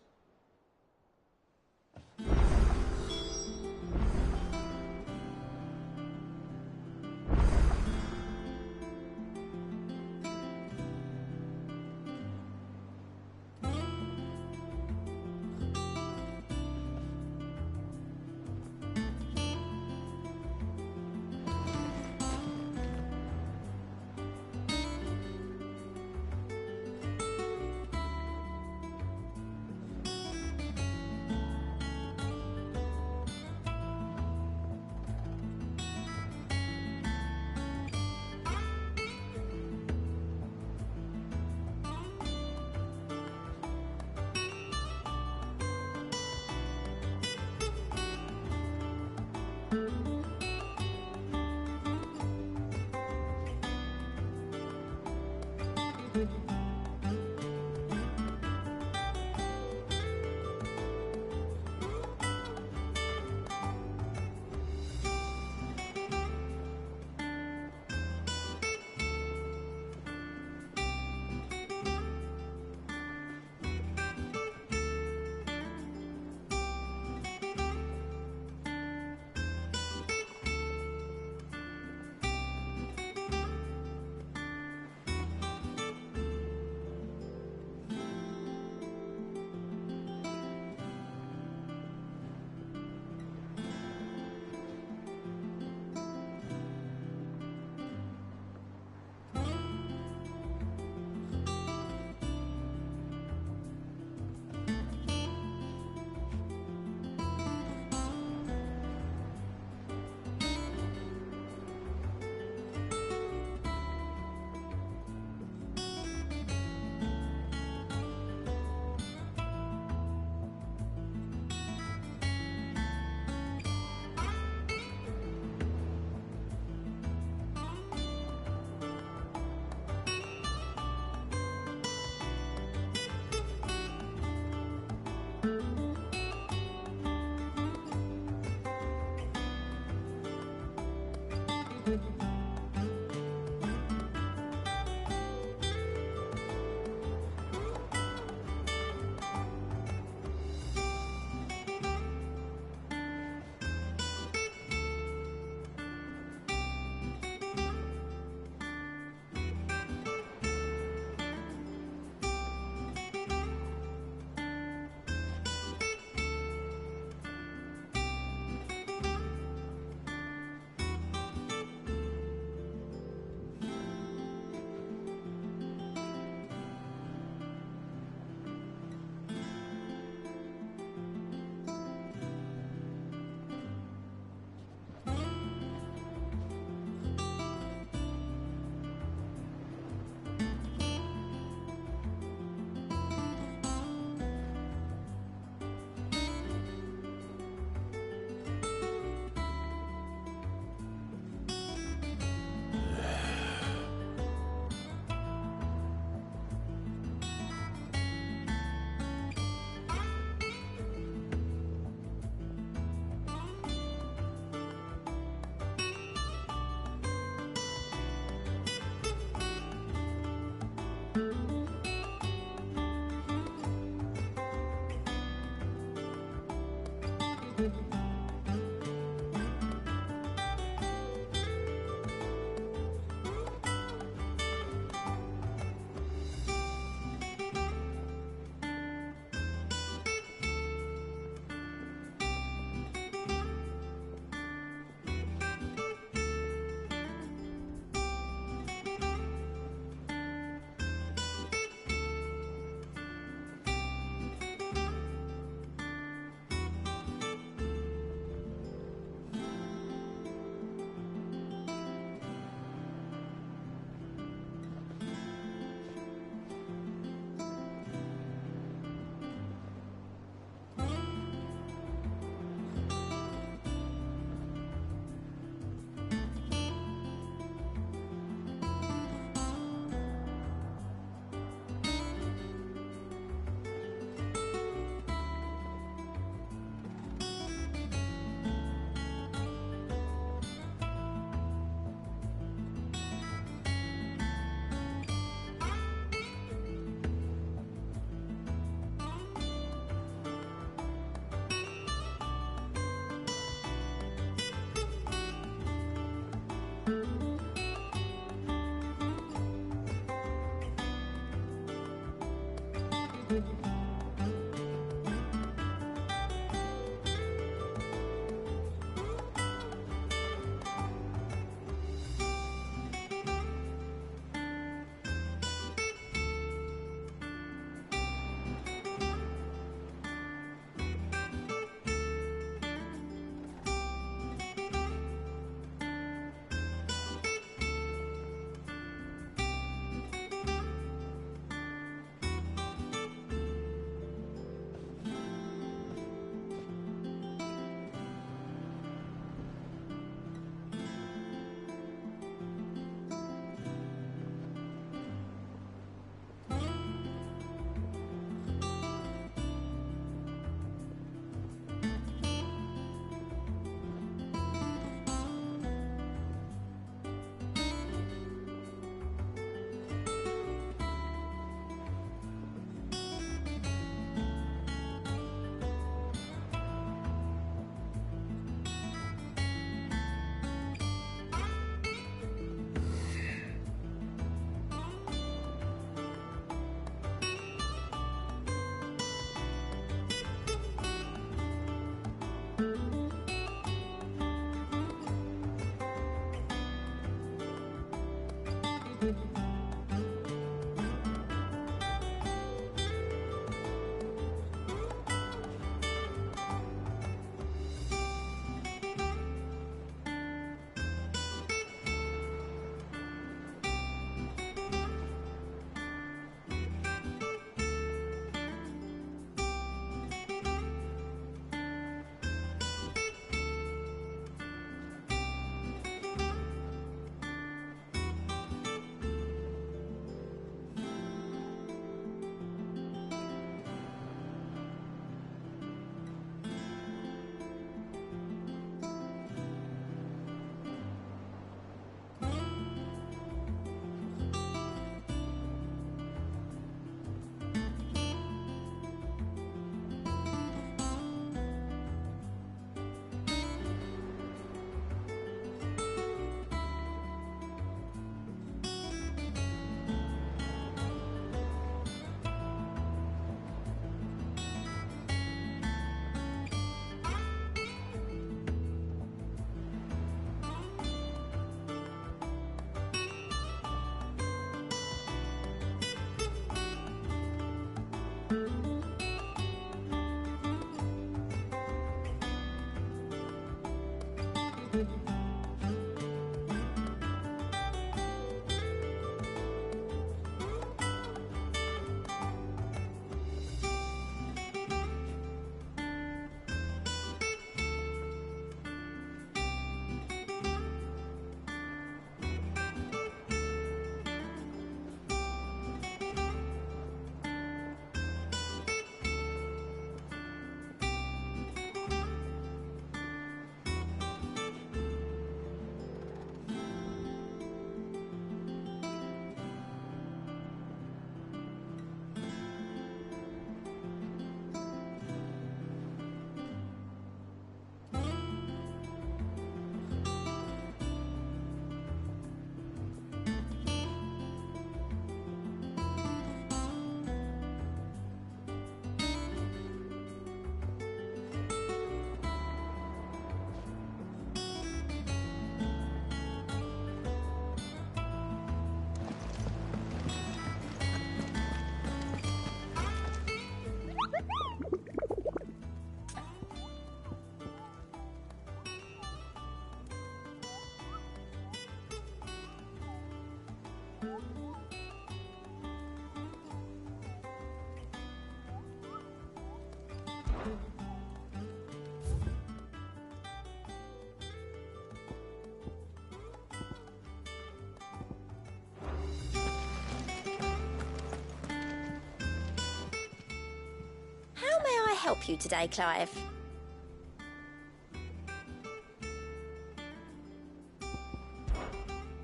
help you today, Clive?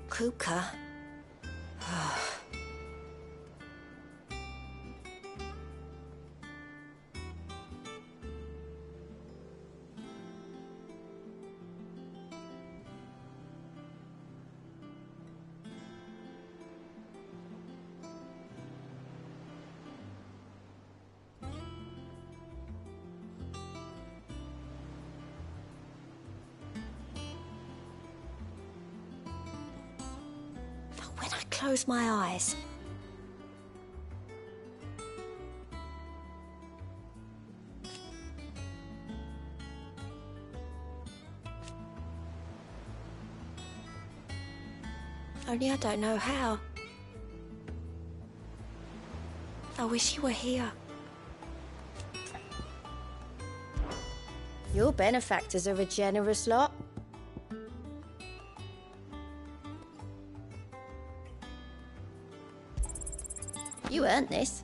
Kuka? When I close my eyes, only I don't know how. I wish you were here. Your benefactors are a generous lot. You earned this.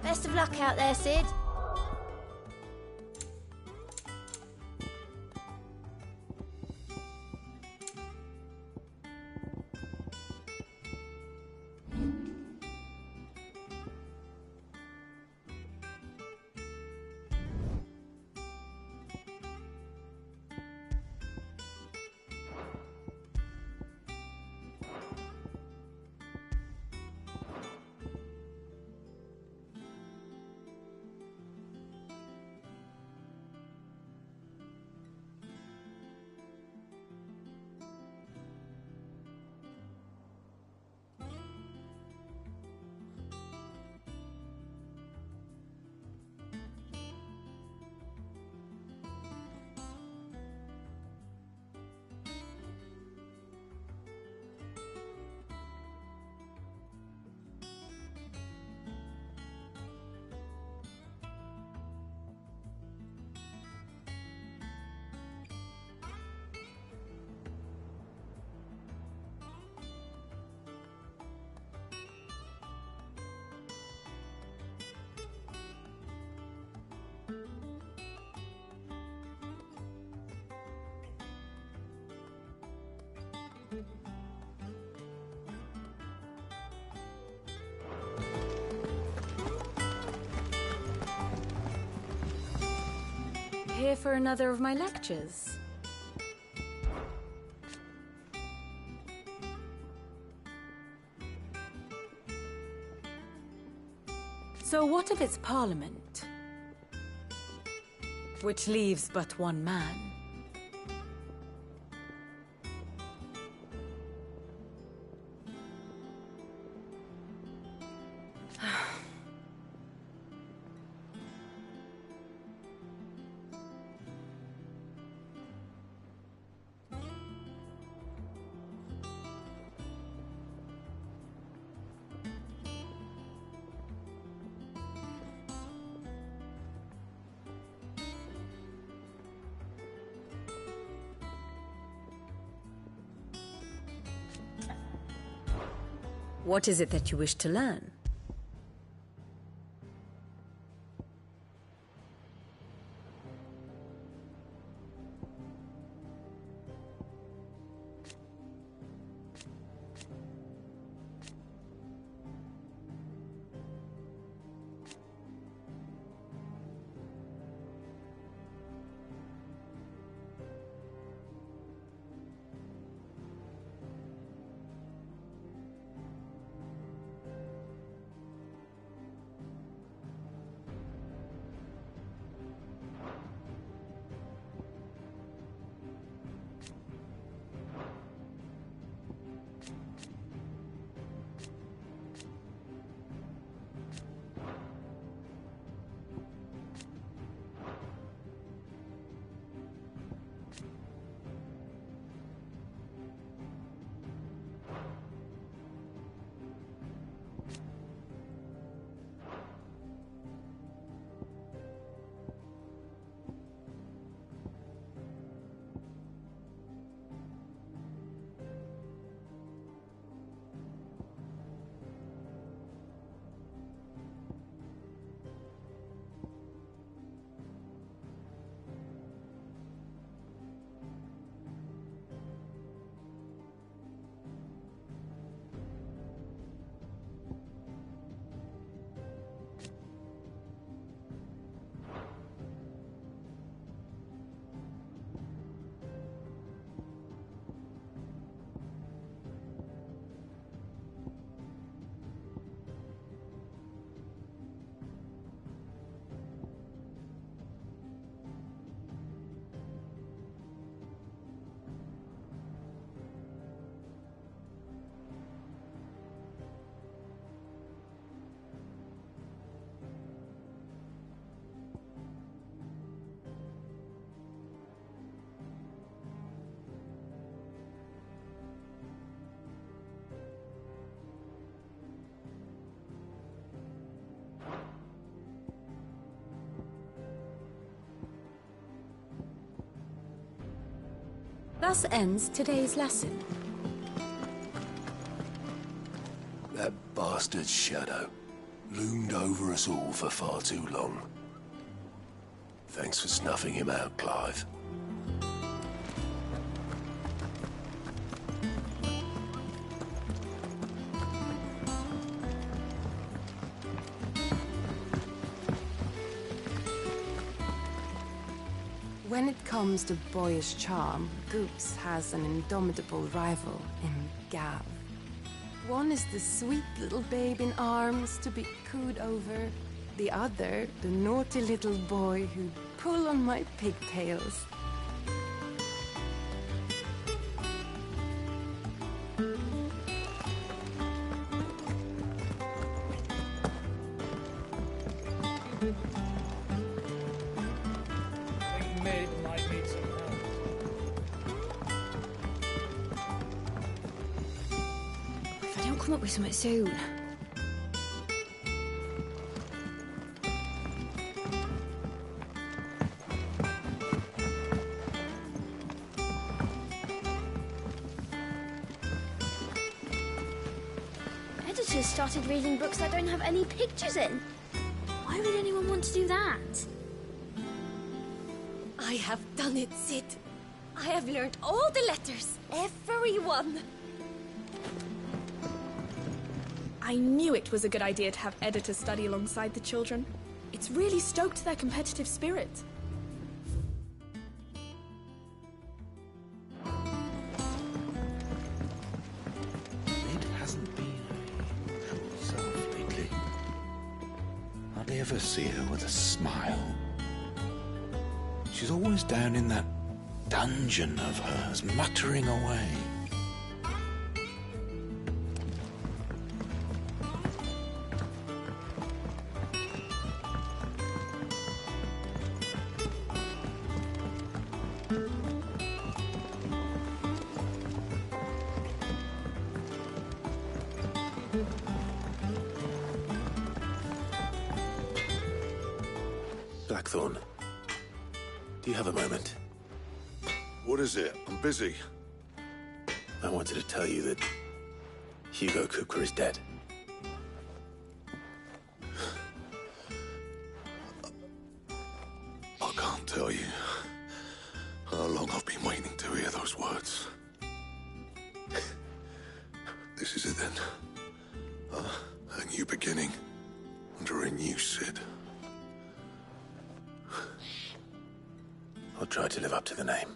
Best of luck out there, Sid. Here for another of my lectures? So what of its parliament? Which leaves but one man. What is it that you wish to learn? Thus ends today's lesson. That bastard shadow loomed over us all for far too long. Thanks for snuffing him out, Clive. When it comes to boyish charm, Goops has an indomitable rival in Gav. One is the sweet little babe in arms to be cooed over. The other, the naughty little boy who'd pull on my pigtails. If I don't come up with something soon. Editors started reading books that don't have any pictures in. Why would anyone want to do that? I have done it, Sid. I have learned all the letters. Every one. I knew it was a good idea to have editors study alongside the children. It's really stoked their competitive spirit. It hasn't been her usual self lately. Hardly ever see her with a smile. She's always down in that dungeon of hers, muttering away. Blackthorn, do you have a moment? What is it? I'm busy. I wanted to tell you that Hugo Kupka is dead. I can't tell you how long I've been waiting to hear those words. This is it then. A new beginning under a new Sid. I'll try to live up to the name.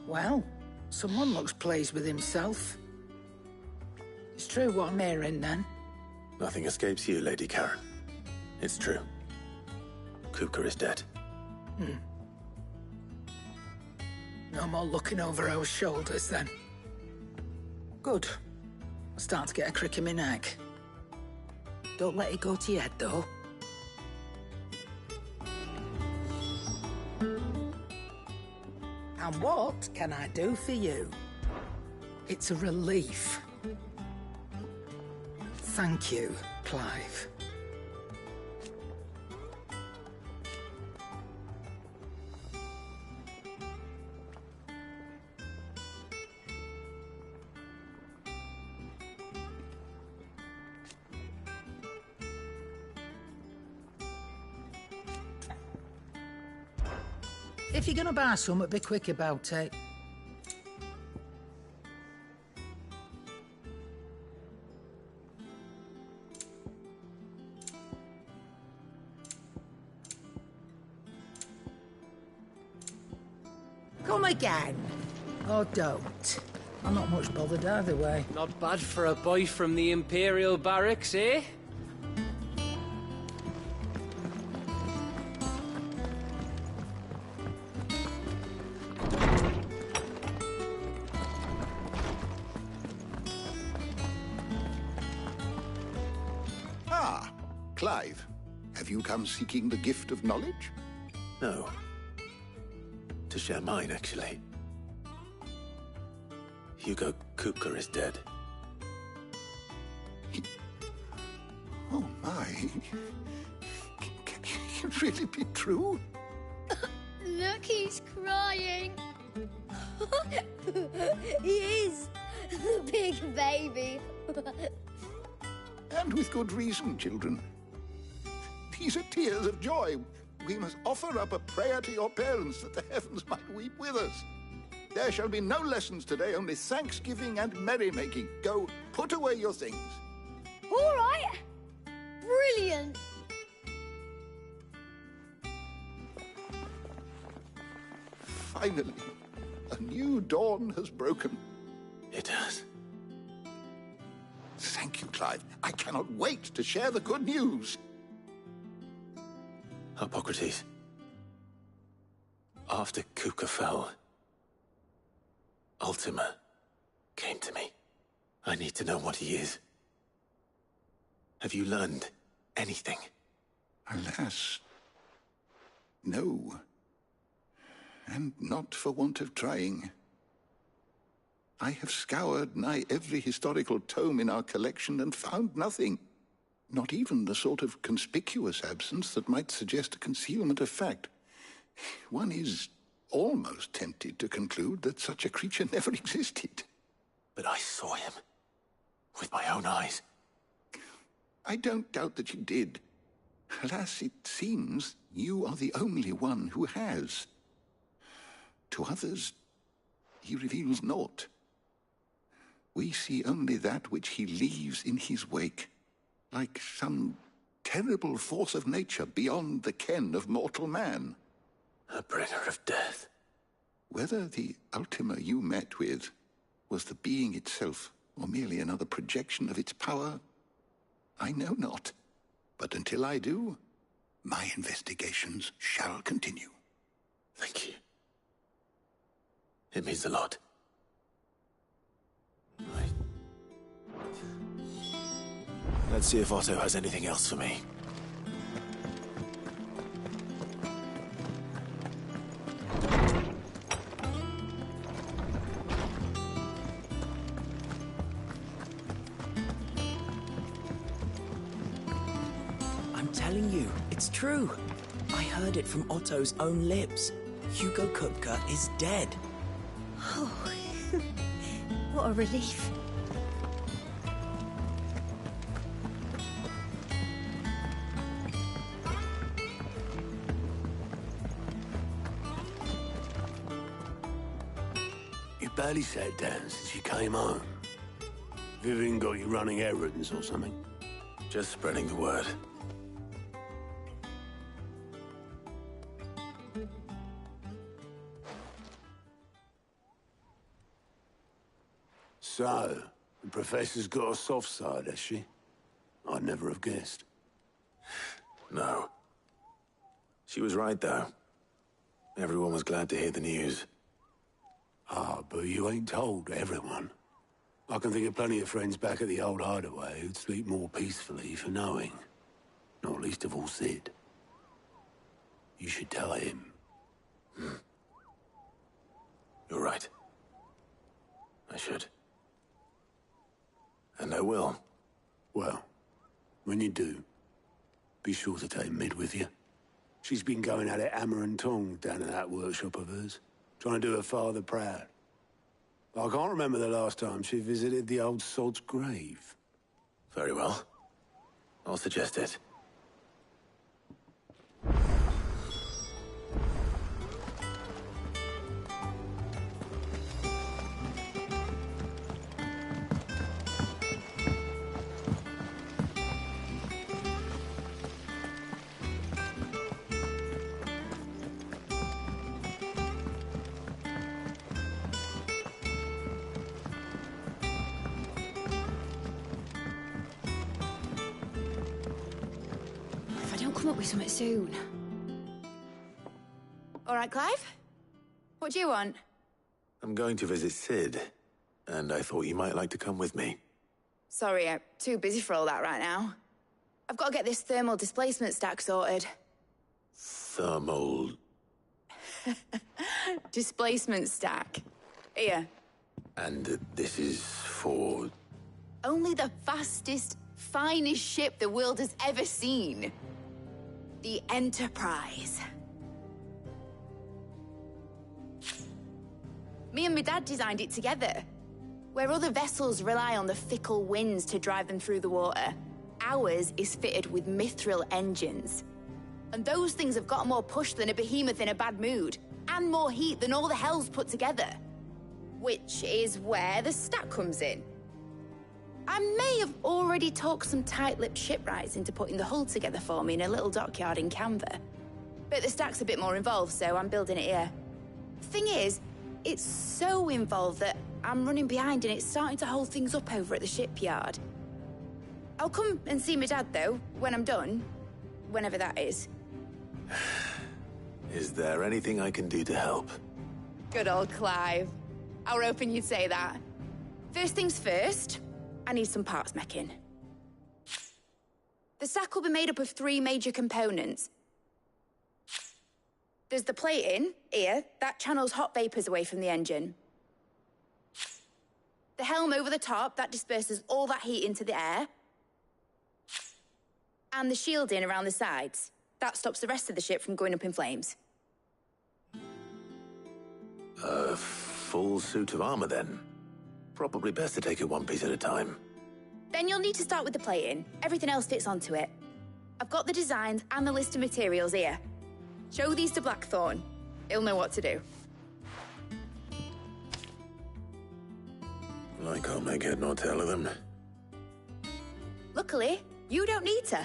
Well, someone looks pleased with himself. It's true what I'm hearing, then. Nothing escapes you, Lady Karen. It's true. Kupka is dead. No more looking over our shoulders, then. Good. I'm starting to get a crick in my neck. Don't let it go to your head, though. And what can I do for you? It's a relief. Thank you, Clive. If you're gonna buy something, be quick about it. Come again. Or don't. I'm not much bothered either way. Not bad for a boy from the Imperial Barracks, eh? Ah, Clive. Have you come seeking the gift of knowledge? No. To share mine, actually. Hugo Kupka is dead. Oh my. Can it really be true? Look, he's crying. He is. The big baby. And with good reason, children. These are tears of joy. We must offer up a prayer to your parents that the heavens might weep with us. There shall be no lessons today, only thanksgiving and merrymaking. Go, put away your things. All right. Brilliant. Finally, a new dawn has broken. It has. Thank you, Clive. I cannot wait to share the good news. Hippocrates. After Kupka fell, Ultima came to me. I need to know what he is. Have you learned anything? Alas, no. And not for want of trying. I have scoured nigh every historical tome in our collection and found nothing. Not even the sort of conspicuous absence that might suggest a concealment of fact. One is almost tempted to conclude that such a creature never existed. But I saw him. With my own eyes. I don't doubt that you did. Alas, it seems you are the only one who has. To others, he reveals naught. We see only that which he leaves in his wake, like some terrible force of nature beyond the ken of mortal man. A bringer of death. Whether the Ultima you met with was the being itself, or merely another projection of its power, I know not. But until I do, my investigations shall continue. Thank you. It means a lot. Let's see if Otto has anything else for me. I'm telling you, it's true. I heard it from Otto's own lips. Hugo Kupka is dead. Oh, what a relief. You barely sat down since you came home. Vivian got you running errands or something? Just spreading the word. So, the Professor's got a soft side, has she? I'd never have guessed. No. She was right, though. Everyone was glad to hear the news. Ah, but you ain't told everyone. I can think of plenty of friends back at the old hideaway who'd sleep more peacefully for knowing. Not least of all Sid. You should tell him. You're right. I should. And I will. Well, when you do, be sure to take Mid with you. She's been going at it hammer and tong down at that workshop of hers, trying to do her father proud. I can't remember the last time she visited the old sod's grave. Very well. I'll suggest it. Come up with something soon. All right, Clive? What do you want? I'm going to visit Sid, and I thought you might like to come with me. Sorry, I'm too busy for all that right now. I've got to get this thermal displacement stack sorted. Thermal... Displacement stack. Here. And this is for... Only the fastest, finest ship the world has ever seen. The Enterprise. Me and my dad designed it together. Where other vessels rely on the fickle winds to drive them through the water, ours is fitted with mithril engines. And those things have got more push than a behemoth in a bad mood, and more heat than all the hells put together. Which is where the stack comes in. I may have already talked some tight-lipped shipwrights into putting the hull together for me in a little dockyard in Canva. But the stack's a bit more involved, so I'm building it here. Thing is, it's so involved that I'm running behind and it's starting to hold things up over at the shipyard. I'll come and see my dad, though, when I'm done. Whenever that is. Is there anything I can do to help? Good old Clive. I were hoping you'd say that. First things first, I need some parts making. The stack will be made up of 3 major components. There's the plating, here, that channels hot vapors away from the engine. The helm over the top, that disperses all that heat into the air. And the shielding around the sides. That stops the rest of the ship from going up in flames. A full suit of armor, then. Probably best to take it one piece at a time. Then you'll need to start with the plating. Everything else fits onto it. I've got the designs and the list of materials here. Show these to Blackthorn. He'll know what to do. I can't make head nor tail of them. Luckily, you don't need to.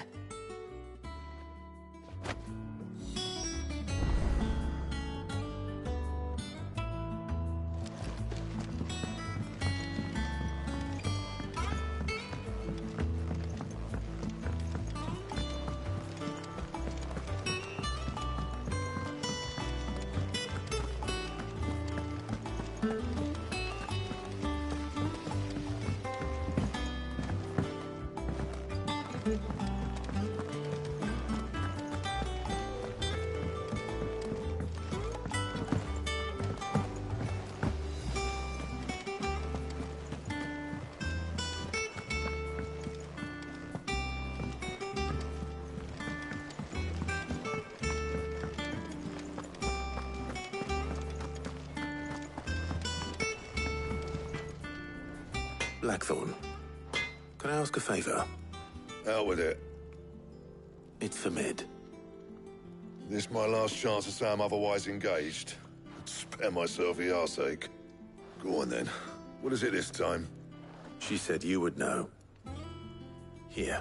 Blackthorn, can I ask a favor? Out with it. It's for Mid. This my last chance to say I'm otherwise engaged. Spare myself the arseache. Go on then. What is it this time? She said you would know. Here.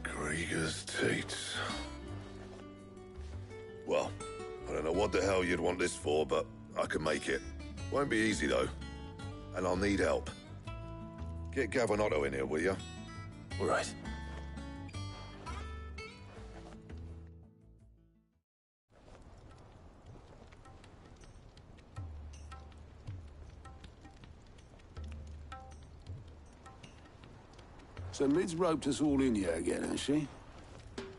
Krieger's Tates. Well, I don't know what the hell you'd want this for, but I can make it. Won't be easy, though. And I'll need help. Get Gavin Otto in here, will you? All right. So Mid's roped us all in here again, has she?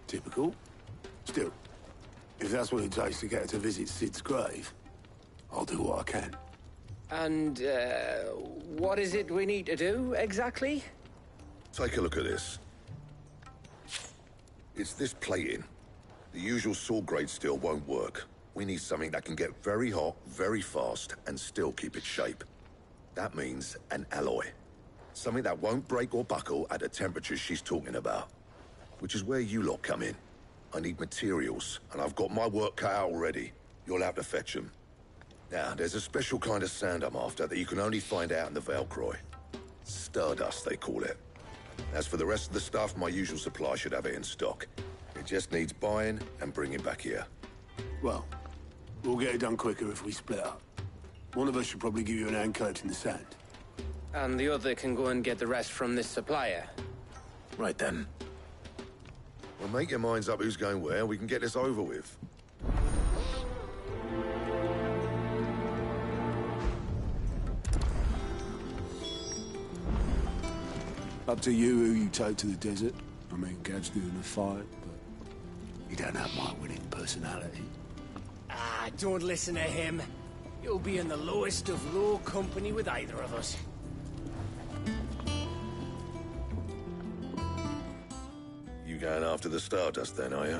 Typical. Still, if that's what it takes to get her to visit Sid's grave, I'll do what I can. And, what is it we need to do, exactly? Take a look at this. It's this plating. The usual sword grade steel won't work. We need something that can get very hot, very fast, and still keep its shape. That means an alloy. Something that won't break or buckle at the temperatures she's talking about. Which is where you lot come in. I need materials, and I've got my work cut out already. You'll have to fetch them. Now, there's a special kind of sand I'm after that you can only find out in the Valcroy. Stardust, they call it. As for the rest of the stuff, my usual supply should have it in stock. It just needs buying and bringing back here. Well, we'll get it done quicker if we split up. One of us should probably give you an hand collecting the sand. And the other can go and get the rest from this supplier. Right then. Well, make your minds up who's going where, and we can get this over with. Up to you who you take to the desert. I mean, Gav's doing a fight, but You don't have my winning personality. Ah, don't listen to him. You'll be in the lowest of low company with either of us. You going after the Stardust then, are you?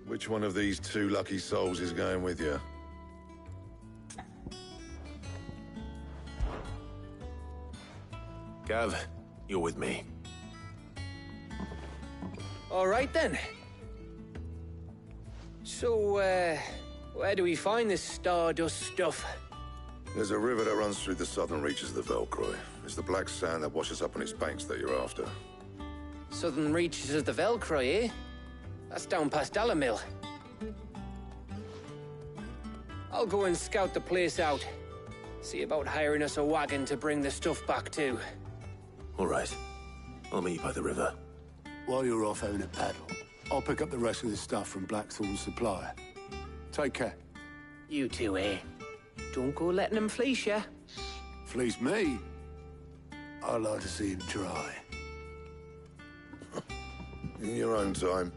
Which one of these two lucky souls is going with you? Gav, you're with me. All right, then. So, where do we find this Stardust stuff? There's a river that runs through the southern reaches of the Velcroy. It's the black sand that washes up on its banks that you're after. Southern reaches of the Velcroy, eh? That's down past Alamil. I'll go and scout the place out. See about hiring us a wagon to bring the stuff back to. All right. I'll meet you by the river. While you're off having a paddle, I'll pick up the rest of the stuff from Blackthorn's supplier. Take care. You two, eh? Don't go letting him fleece ya. Fleece me? I'd like to see him try. In your own time.